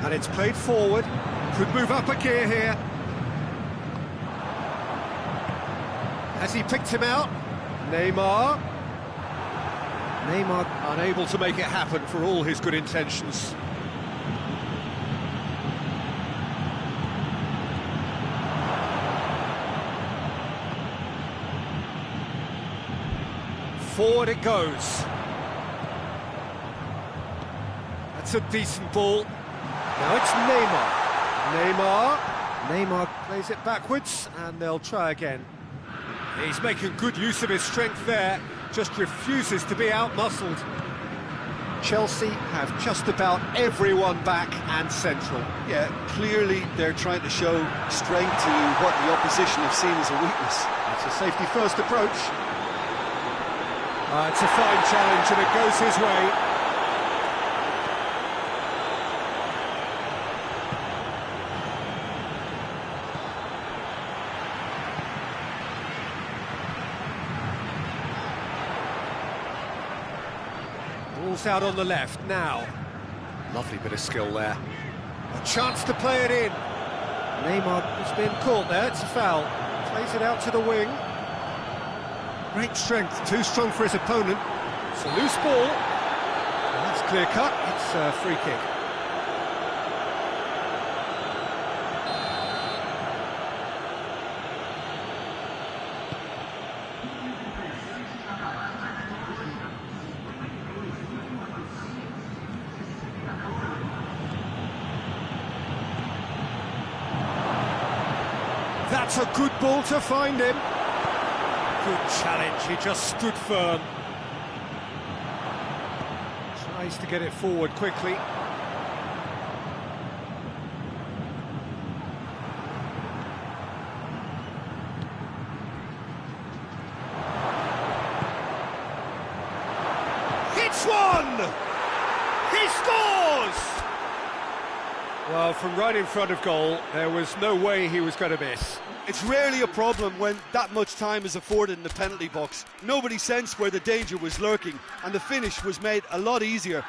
And it's played forward. Could move up a gear here. Has he picked him out? Neymar unable to make it happen for all his good intentions. Forward it goes. That's a decent ball. Now it's Neymar plays it backwards, and they'll try again. He's making good use of his strength there, just refuses to be out-muscled. Chelsea have just about everyone back and central. Yeah, clearly they're trying to show strength to what the opposition have seen as a weakness. It's a safety-first approach. It's a fine challenge, and it goes his way. Ball's out on the left now. Lovely bit of skill there. A chance to play it in. Neymar has been caught there, it's a foul. Plays it out to the wing. Great strength, too strong for his opponent. It's a loose ball. And that's clear cut, it's a free kick. That's a good ball to find him. Good challenge, he just stood firm. Tries to get it forward quickly. Hits one! He scores! Well, from right in front of goal, there was no way he was going to miss. It's rarely a problem when that much time is afforded in the penalty box. Nobody sensed where the danger was lurking, and the finish was made a lot easier.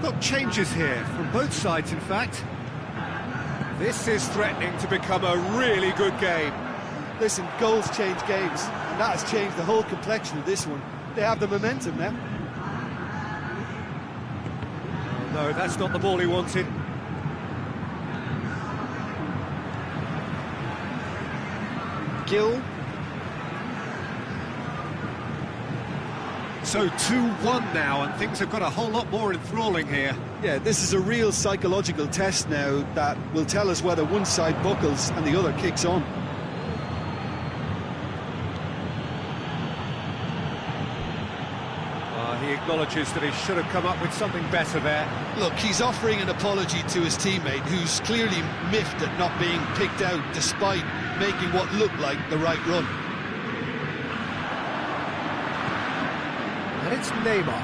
Got changes here from both sides, in fact. This is threatening to become a really good game. Listen, goals change games, and that has changed the whole complexion of this one. They have the momentum now. Oh, no, that's not the ball he wanted. Gill. So 2-1 now, and things have got a whole lot more enthralling here. Yeah, this is a real psychological test now that will tell us whether one side buckles and the other kicks on. He acknowledges that he should have come up with something better there. Look, he's offering an apology to his teammate, who's clearly miffed at not being picked out despite making what looked like the right run. And it's Neymar.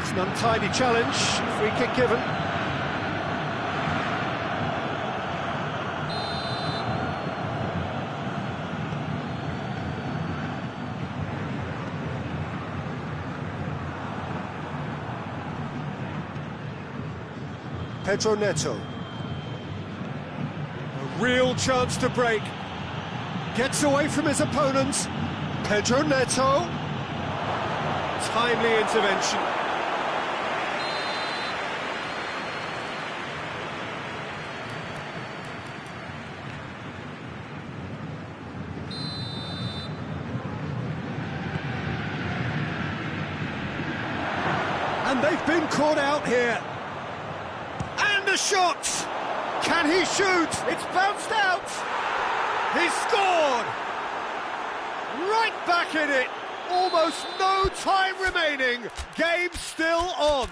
It's untidy challenge, free kick given. Pedro Neto. A real chance to break. Gets away from his opponents. Pedro Neto. Timely intervention. And they've been caught out here. And the shot! Can he shoot? It's bounced out! He's scored! Right back in it! Almost no time remaining. Game still on.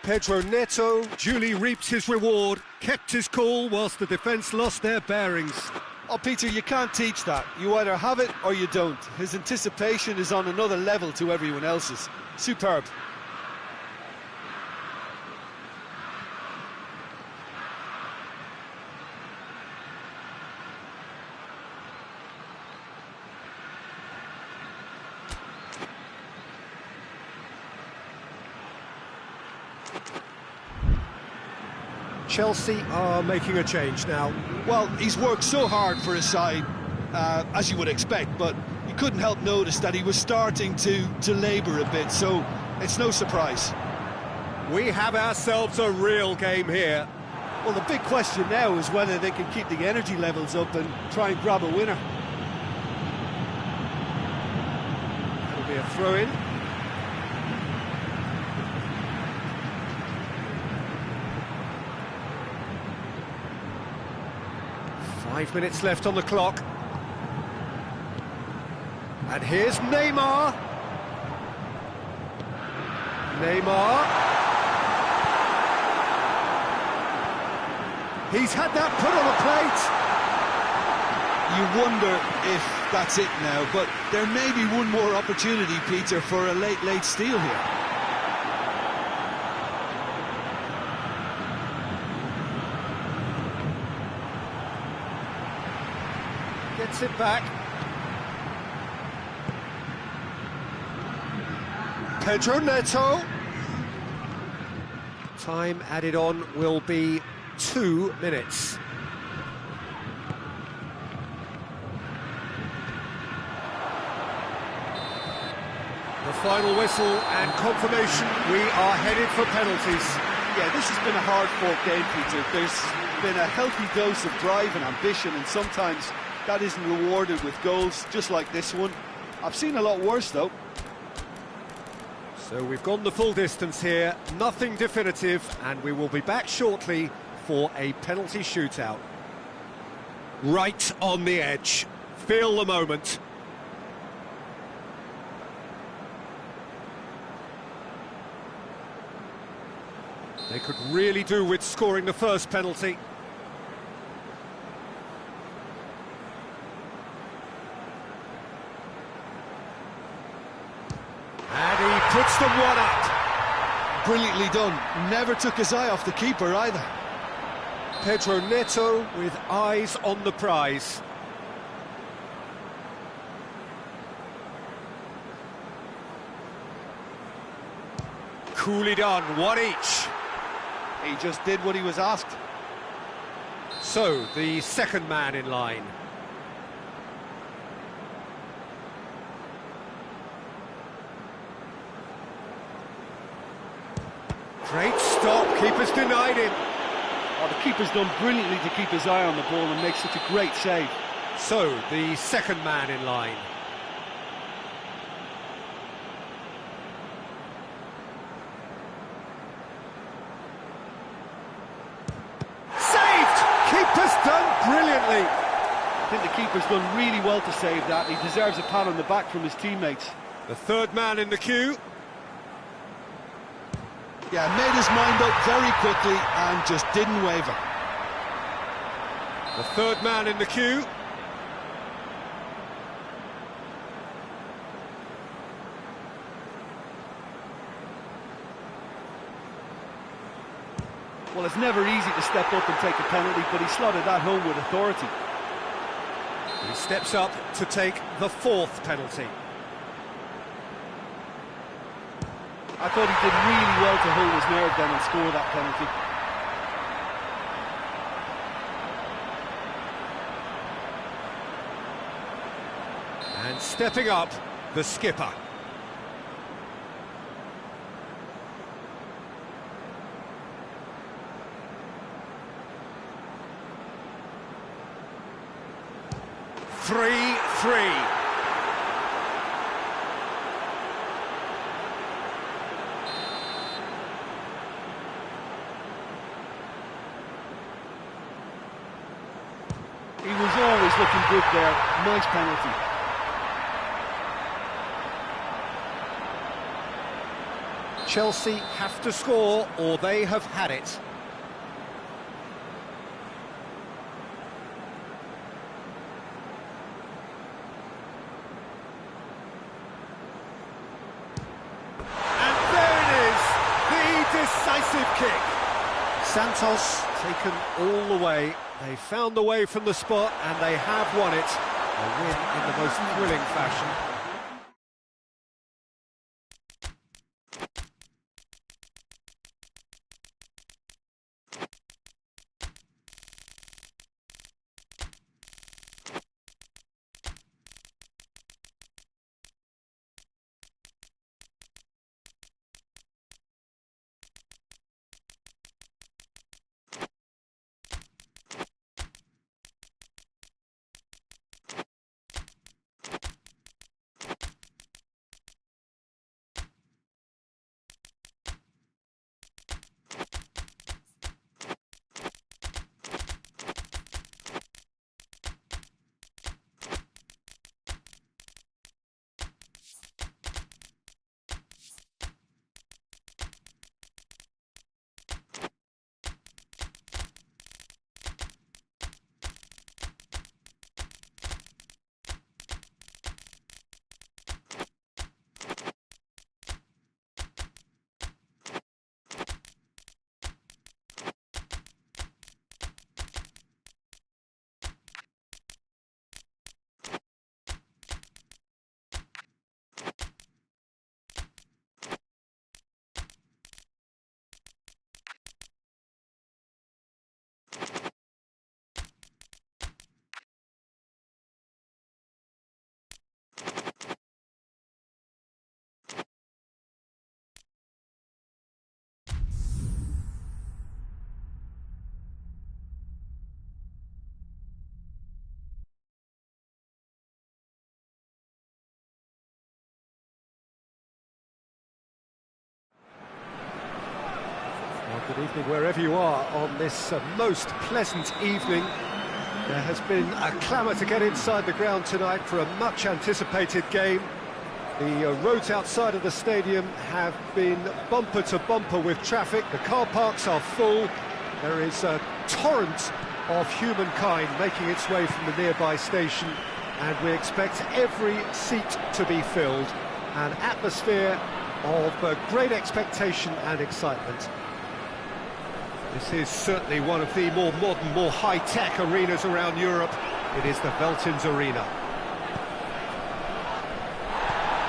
Pedro Neto. Duly reaped his reward, kept his cool whilst the defence lost their bearings. Oh, Peter, you can't teach that. You either have it or you don't. His anticipation is on another level to everyone else's. Superb. Chelsea are making a change now. Well, he's worked so hard for his side, as you would expect, but you couldn't help notice that he was starting to labour a bit, so it's no surprise. We have ourselves a real game here. Well, the big question now is whether they can keep the energy levels up and try and grab a winner. It'll be a throw-in. Five minutes left on the clock. And here's Neymar. Neymar. He's had that put on a plate. You wonder if that's it now, but there may be one more opportunity, Peter, for a late steal here. Gets it back. Pedro Neto. Time added on will be 2 minutes. The final whistle and confirmation, we are headed for penalties. Yeah, this has been a hard-fought game, Peter. There's been a healthy dose of drive and ambition, and sometimes that isn't rewarded with goals, just like this one. I've seen a lot worse, though. So we've gone the full distance here, nothing definitive, and we will be back shortly for a penalty shootout. Right on the edge. Feel the moment. They could really do with scoring the first penalty. And he puts them one up. Brilliantly done. Never took his eye off the keeper either. Pedro Neto with eyes on the prize. Coolly done, one each. He just did what he was asked. So, the second man in line. Great stop, keeper's denied him. Oh, the keeper's done brilliantly to keep his eye on the ball and make such a great save. So, the second man in line. Saved! Keeper's done brilliantly. I think the keeper's done really well to save that. He deserves a pat on the back from his teammates. The third man in the queue. Yeah, made his mind up very quickly and just didn't waver. The third man in the queue. Well, it's never easy to step up and take a penalty, but he slotted that home with authority. He steps up to take the fourth penalty. I thought he did really well to hold his nerve then and score that penalty. And stepping up, the skipper. Three. He was always looking good there. Nice penalty. Chelsea have to score or they have had it. And there it is, the decisive kick. Santos taken all the way. They found the way from the spot and they have won it. A win in the most thrilling fashion. Well, good evening wherever you are on this most pleasant evening. There has been a clamour to get inside the ground tonight for a much anticipated game. The roads outside of the stadium have been bumper to bumper with traffic. The car parks are full. There is a torrent of humankind making its way from the nearby station, and we expect every seat to be filled. An atmosphere of great expectation and excitement. This is certainly one of the more modern, more high-tech arenas around Europe. It is the Veltins Arena.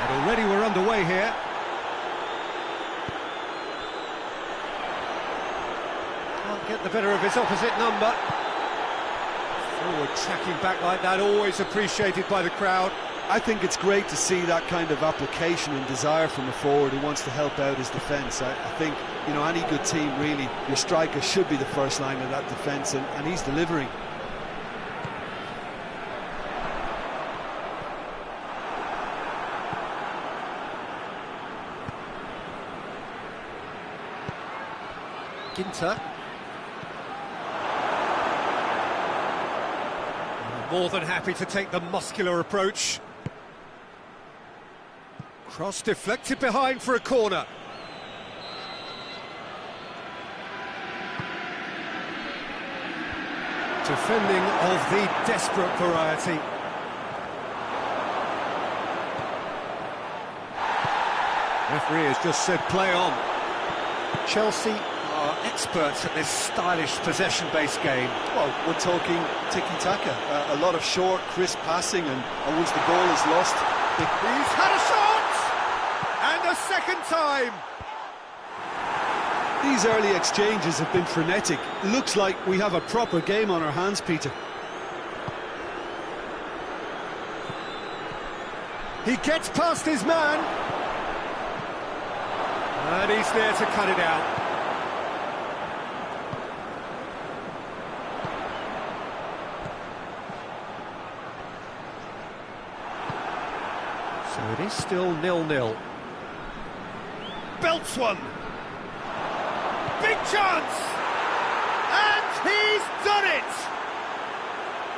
And already we're underway here. Can't get the better of his opposite number. Forward tracking back like that, always appreciated by the crowd. I think it's great to see that kind of application and desire from a forward who wants to help out his defence. I think, you know, any good team, really, your striker should be the first line of that defence, and he's delivering. Ginter. More than happy to take the muscular approach. Cross deflected behind for a corner. Defending of the desperate variety. Referee has just said play on. Chelsea are experts at this stylish possession-based game. Well, we're talking tiki-taka. A lot of short, crisp passing, and once the ball is lost... He's had a shot! And a second time! These early exchanges have been frenetic. Looks like we have a proper game on our hands, Peter. He gets past his man. And he's there to cut it out. So it is still 0-0. Belts one. Big chance! And he's done it!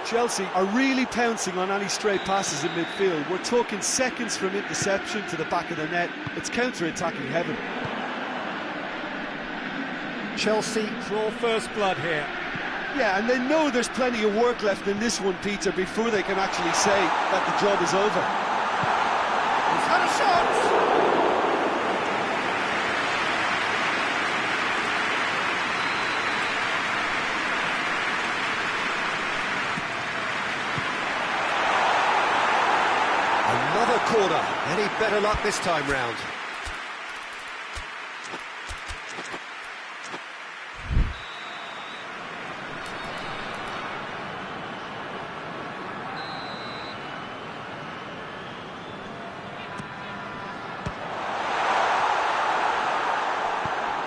Chelsea are really pouncing on any stray passes in midfield. We're talking seconds from interception to the back of the net. It's counter-attacking heaven. Chelsea draw first blood here. Yeah, and they know there's plenty of work left in this one, Peter, before they can actually say that the job is over. He's had a shot! Another corner. Any better luck this time round?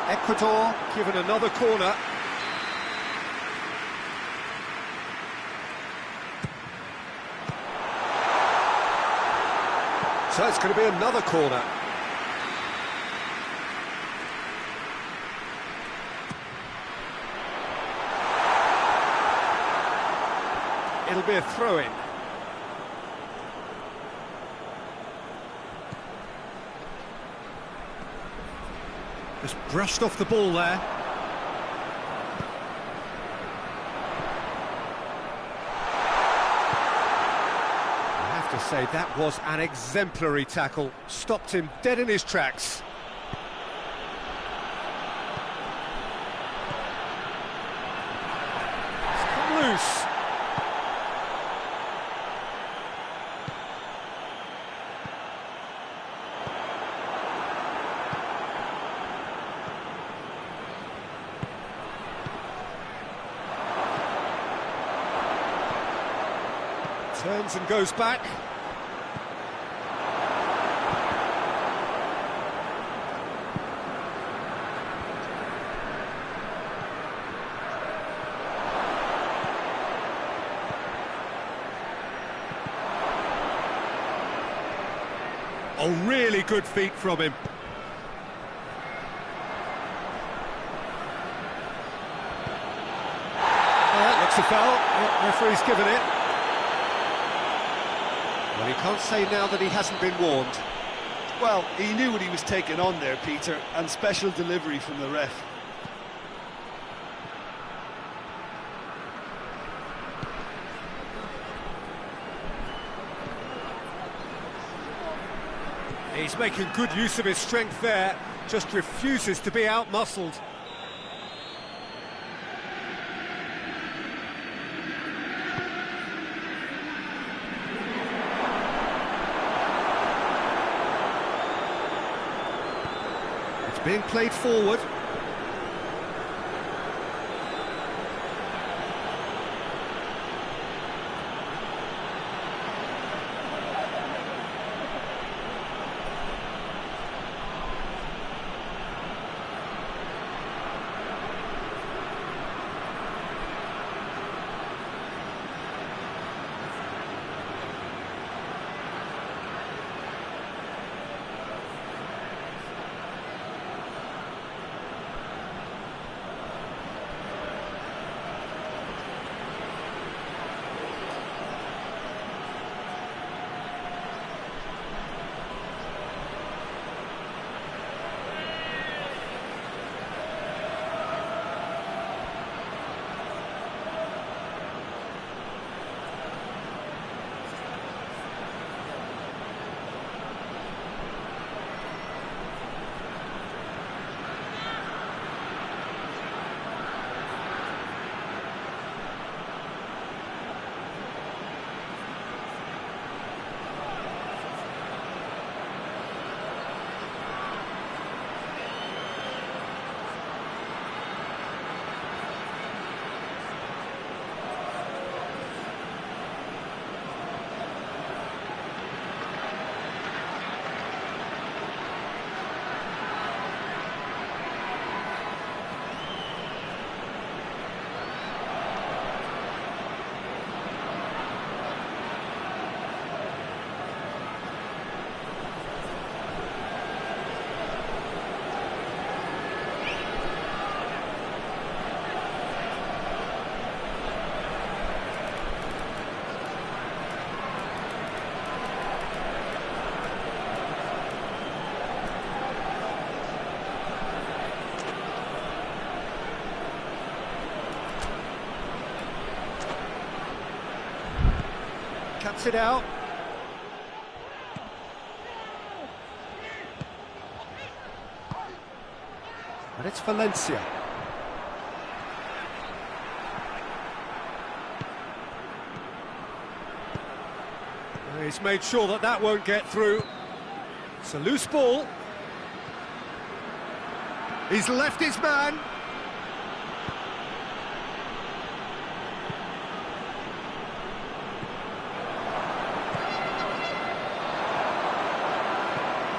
Ecuador given another corner. So it's going to be another corner. It'll be a throw-in. Just brushed off the ball there. To say that was an exemplary tackle, stopped him dead in his tracks. It's come loose. Turns and goes back. Oh, really good feet from him. That looks a foul. The referee's given it. Well, he can't say now that he hasn't been warned. Well, he knew what he was taking on there, Peter, and special delivery from the ref. He's making good use of his strength there, just refuses to be out-muscled. It's being played forward. Cuts it out. And it's Valencia. He's made sure that that won't get through. It's a loose ball. He's left his man.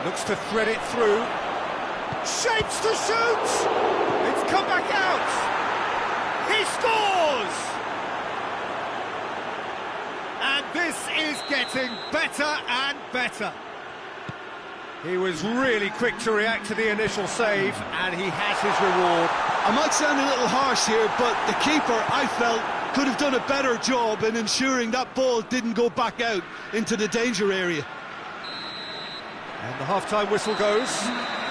Looks to thread it through. Shapes to shoot! It's come back out! He scores! And this is getting better and better. He was really quick to react to the initial save, and he has his reward. I might sound a little harsh here, but the keeper, I felt, could have done a better job in ensuring that ball didn't go back out into the danger area. And the half-time whistle goes.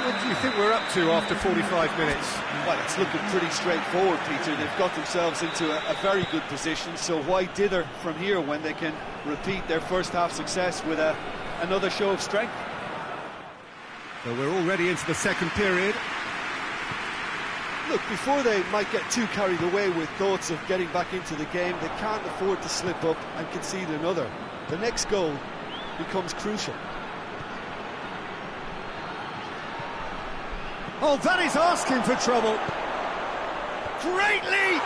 What do you think we're up to after 45 minutes? Well, it's looking pretty straightforward, Peter. They've got themselves into a very good position, so why dither from here when they can repeat their first-half success with another show of strength? So we're already into the second period. Look, before they might get too carried away with thoughts of getting back into the game, they can't afford to slip up and concede another. The next goal becomes crucial. Oh, that is asking for trouble. Great leap!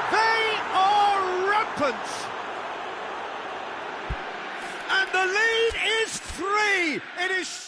They are rampant! And the lead is 3! It is...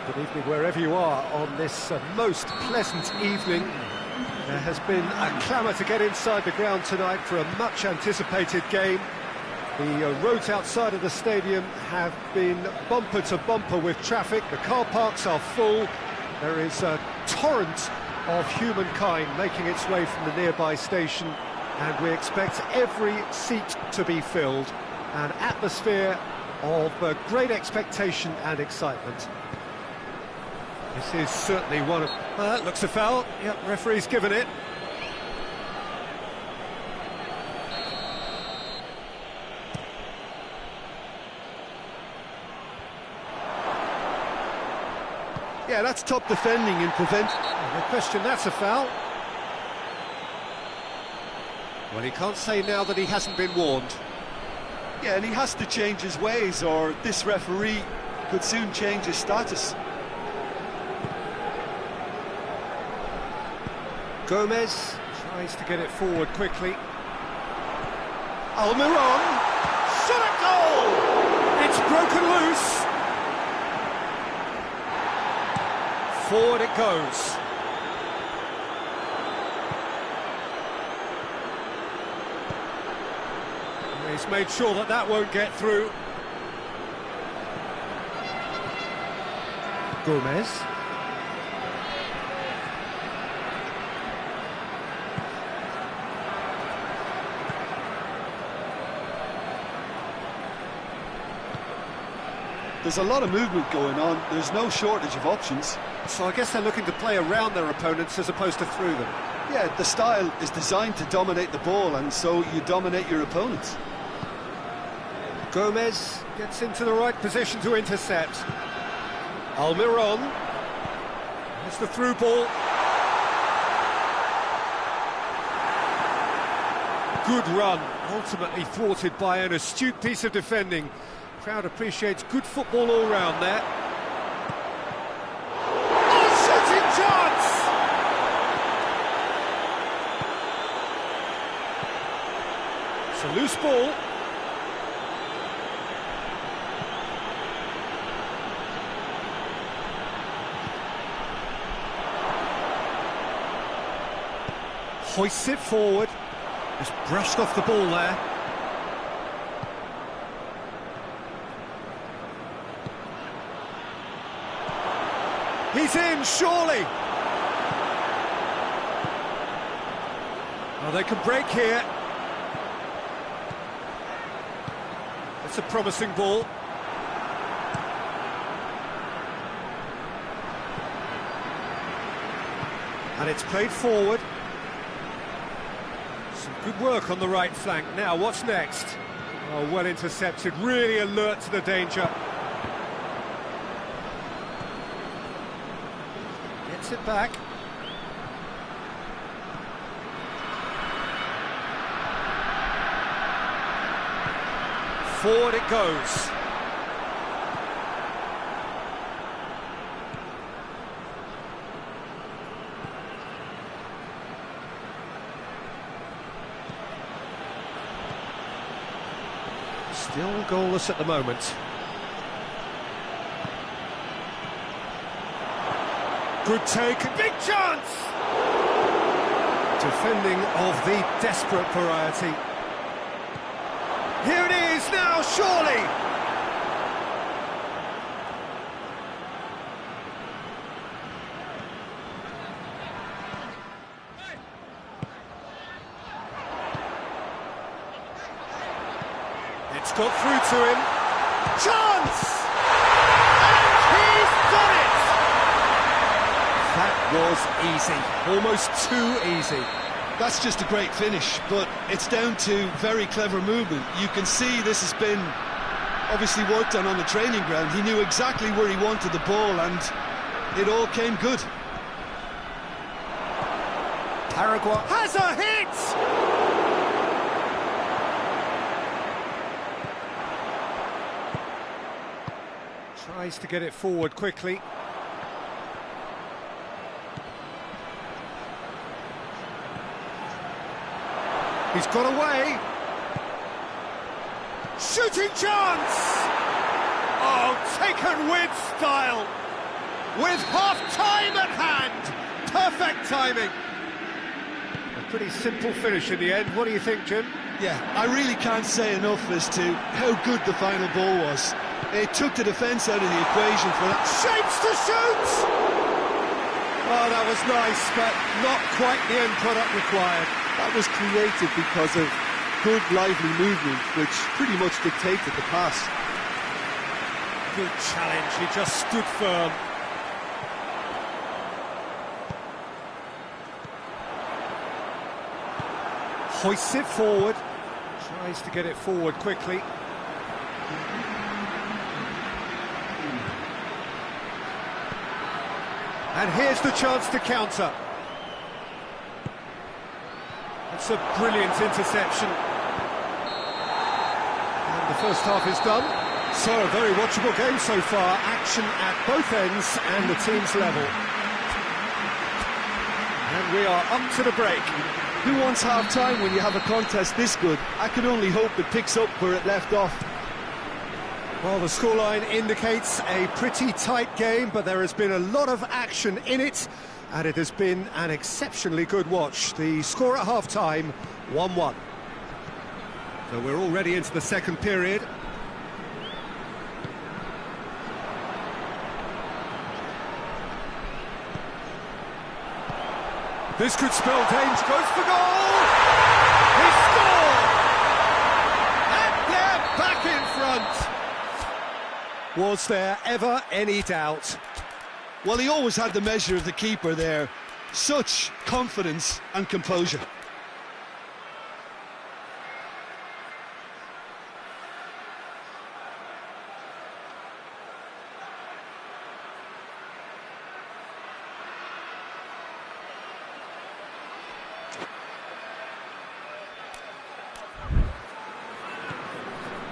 Good evening wherever you are on this most pleasant evening. There has been a clamour to get inside the ground tonight for a much anticipated game. The roads outside of the stadium have been bumper to bumper with traffic. The car parks are full. There is a torrent of humankind making its way from the nearby station, and we expect every seat to be filled. An atmosphere of great expectation and excitement. This is certainly one of... that looks a foul. Yep, referee's given it. Yeah, that's top defending and prevent... No question, that's a foul. Well, he can't say now that he hasn't been warned. Yeah, and he has to change his ways, or this referee could soon change his status. Gomez tries to get it forward quickly. Almiron, shot at goal! It's broken loose. Forward it goes. He's made sure that that won't get through. Gomez. There's a lot of movement going on. There's no shortage of options. So I guess they're looking to play around their opponents as opposed to through them. Yeah, the style is designed to dominate the ball, and so you dominate your opponents. Gomez gets into the right position to intercept. Almiron. It's the through ball. Good run, ultimately thwarted by an astute piece of defending. Crowd appreciates good football all round there. Oh, shooting chance! It's a loose ball. Hoists it forward. Just brushed off the ball there. He's in, surely! Oh, they can break here. It's a promising ball. And it's played forward. Some good work on the right flank. Now, what's next? Oh, well intercepted, really alert to the danger. Gets it back. Forward it goes. Still goalless at the moment. Good take, big chance! Defending of the desperate variety. Here it is now, surely! It's got through to him. Chance! And he's done it! That was easy, almost too easy. That's just a great finish, but it's down to very clever movement. You can see this has been obviously worked on the training ground. He knew exactly where he wanted the ball, and it all came good. Paraguay has a hit! Tries to get it forward quickly. He's got away. Shooting chance! Oh, taken with style. with half-time at hand. Perfect timing. A pretty simple finish in the end. What do you think, Jim? Yeah, I really can't say enough as to how good the final ball was. It took the defence out of the equation for that. Shapes to shoot! Oh, that was nice, but not quite the end product required. That was created because of good, lively movement, which pretty much dictated the pass. Good challenge, he just stood firm. Hoists it forward, tries to get it forward quickly. And here's the chance to counter. It's a brilliant interception. And the first half is done. So, a very watchable game so far. Action at both ends and the team's level. And we are up to the break. Who wants half-time when you have a contest this good? I can only hope it picks up where it left off. Well, the scoreline indicates a pretty tight game, but there has been a lot of action in it, and it has been an exceptionally good watch. The score at half-time, 1-1. So we're already into the second period. This could spell danger. Goes for goal! He scored! And they're back in front! Was there ever any doubt? Well, he always had the measure of the keeper there. Such confidence and composure.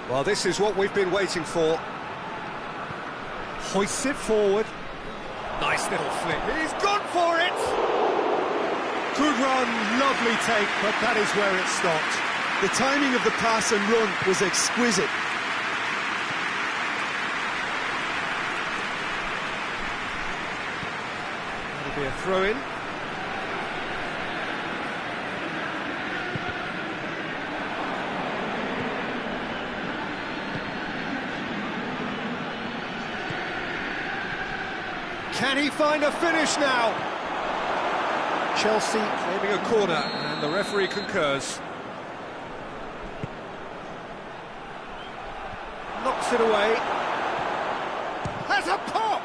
Well, this is what we've been waiting for. Hoists it forward. Nice little flick. He's gone for it! Good run, lovely take, but that is where it stopped. The timing of the pass and run was exquisite. That'll be a throw-in. Can he find a finish now? Chelsea claiming a corner, and the referee concurs. Knocks it away. Has a pop!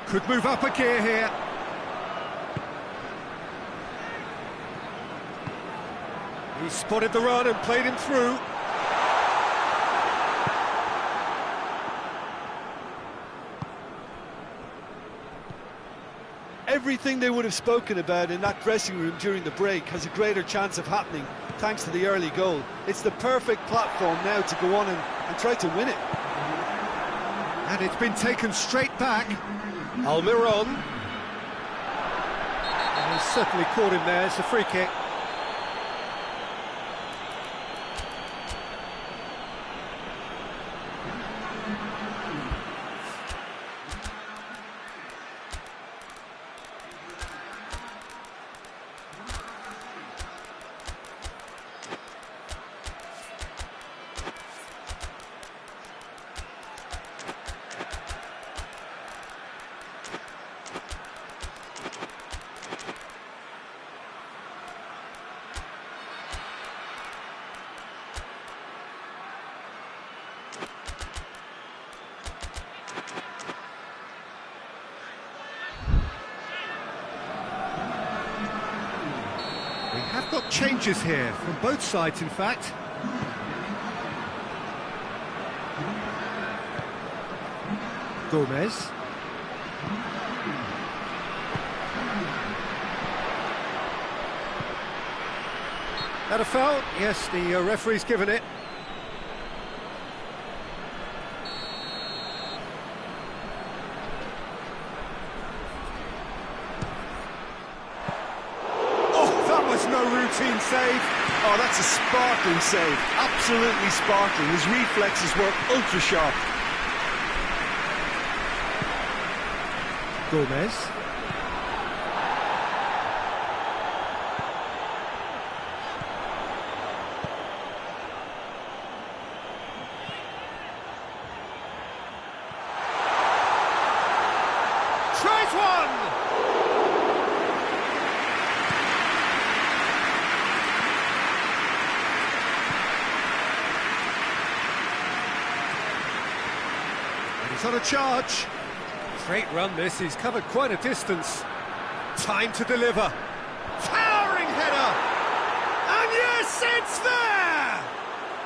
Could move up a gear here. He spotted the run and played him through. Everything they would have spoken about in that dressing room during the break has a greater chance of happening thanks to the early goal. It's the perfect platform now to go on and try to win it. And it's been taken straight back. Almiron. And he's certainly caught him there. It's a free kick. Have got changes here from both sides, in fact. Gomez. That a foul? Yes, the referee's given it. save. Oh, that's a sparkling save. Absolutely sparkling. His reflexes were ultra sharp. Gomez. Tries one! And he's on a charge. Great run this, he's covered quite a distance. Time to deliver. Towering header! And yes, it's there!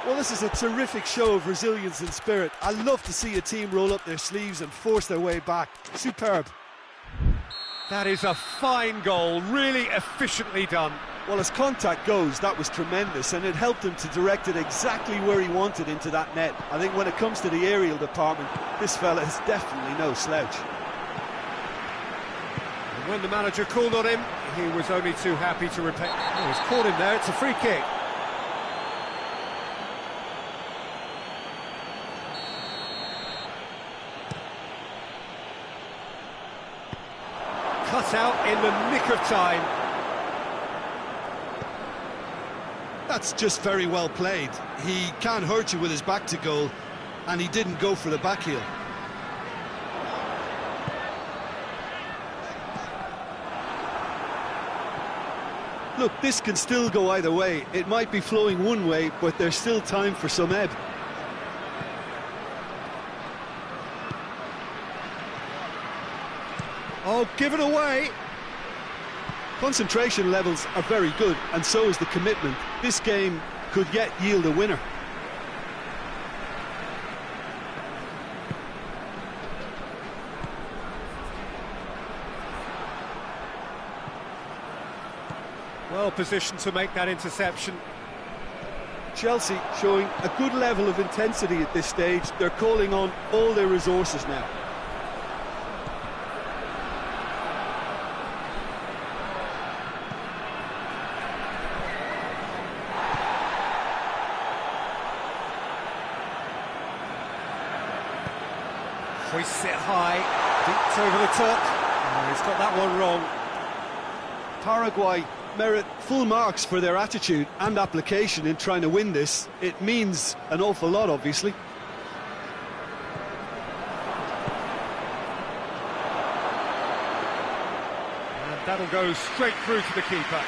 Well, this is a terrific show of resilience and spirit. I love to see a team roll up their sleeves and force their way back. Superb. That is a fine goal, really efficiently done. Well, as contact goes, that was tremendous, and it helped him to direct it exactly where he wanted into that net. I think when it comes to the aerial department, this fella is definitely no slouch. And when the manager called on him, he was only too happy to repay. Oh, he's caught him there, it's a free kick. Cut out in the nick of time. That's just very well played. He can't hurt you with his back to goal, and he didn't go for the back heel. Look, this can still go either way. It might be flowing one way, but there's still time for some ebb. Oh, give it away. Concentration levels are very good, and so is the commitment. This game could yet yield a winner. Well positioned to make that interception. Chelsea showing a good level of intensity at this stage. They're calling on all their resources now. Hoists it high, deep over the top. Oh, he's got that one wrong. Paraguay merit full marks for their attitude and application in trying to win this. It means an awful lot, obviously. And that'll go straight through to the keeper.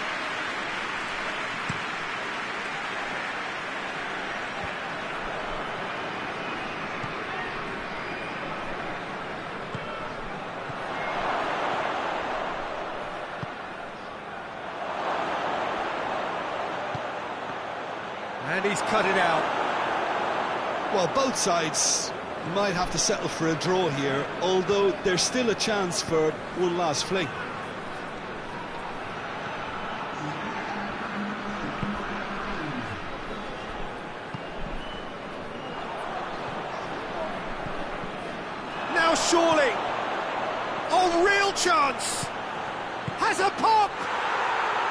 And he's cut it out. Well, both sides might have to settle for a draw here, although there's still a chance for one last fling. Now surely. Oh, real chance. Has a pop.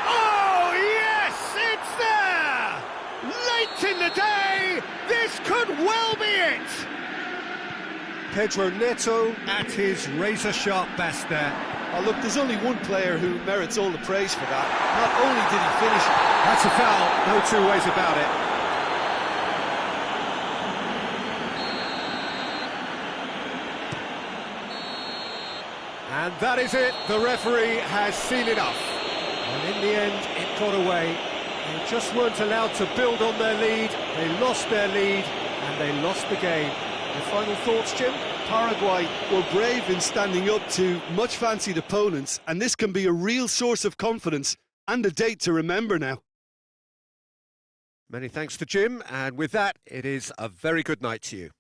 Oh, yes, it's there. Late in the day, this could well be it. Pedro Neto at his razor-sharp best there. Oh, look, there's only one player who merits all the praise for that. Not only did he finish it. That's a foul, no two ways about it. And that is it, the referee has seen enough. And in the end, it got away. They just weren't allowed to build on their lead, they lost their lead, and they lost the game. Your final thoughts, Jim? Paraguay were brave in standing up to much fancied opponents, and this can be a real source of confidence and a date to remember now. Many thanks to Jim, and with that, it is a very good night to you.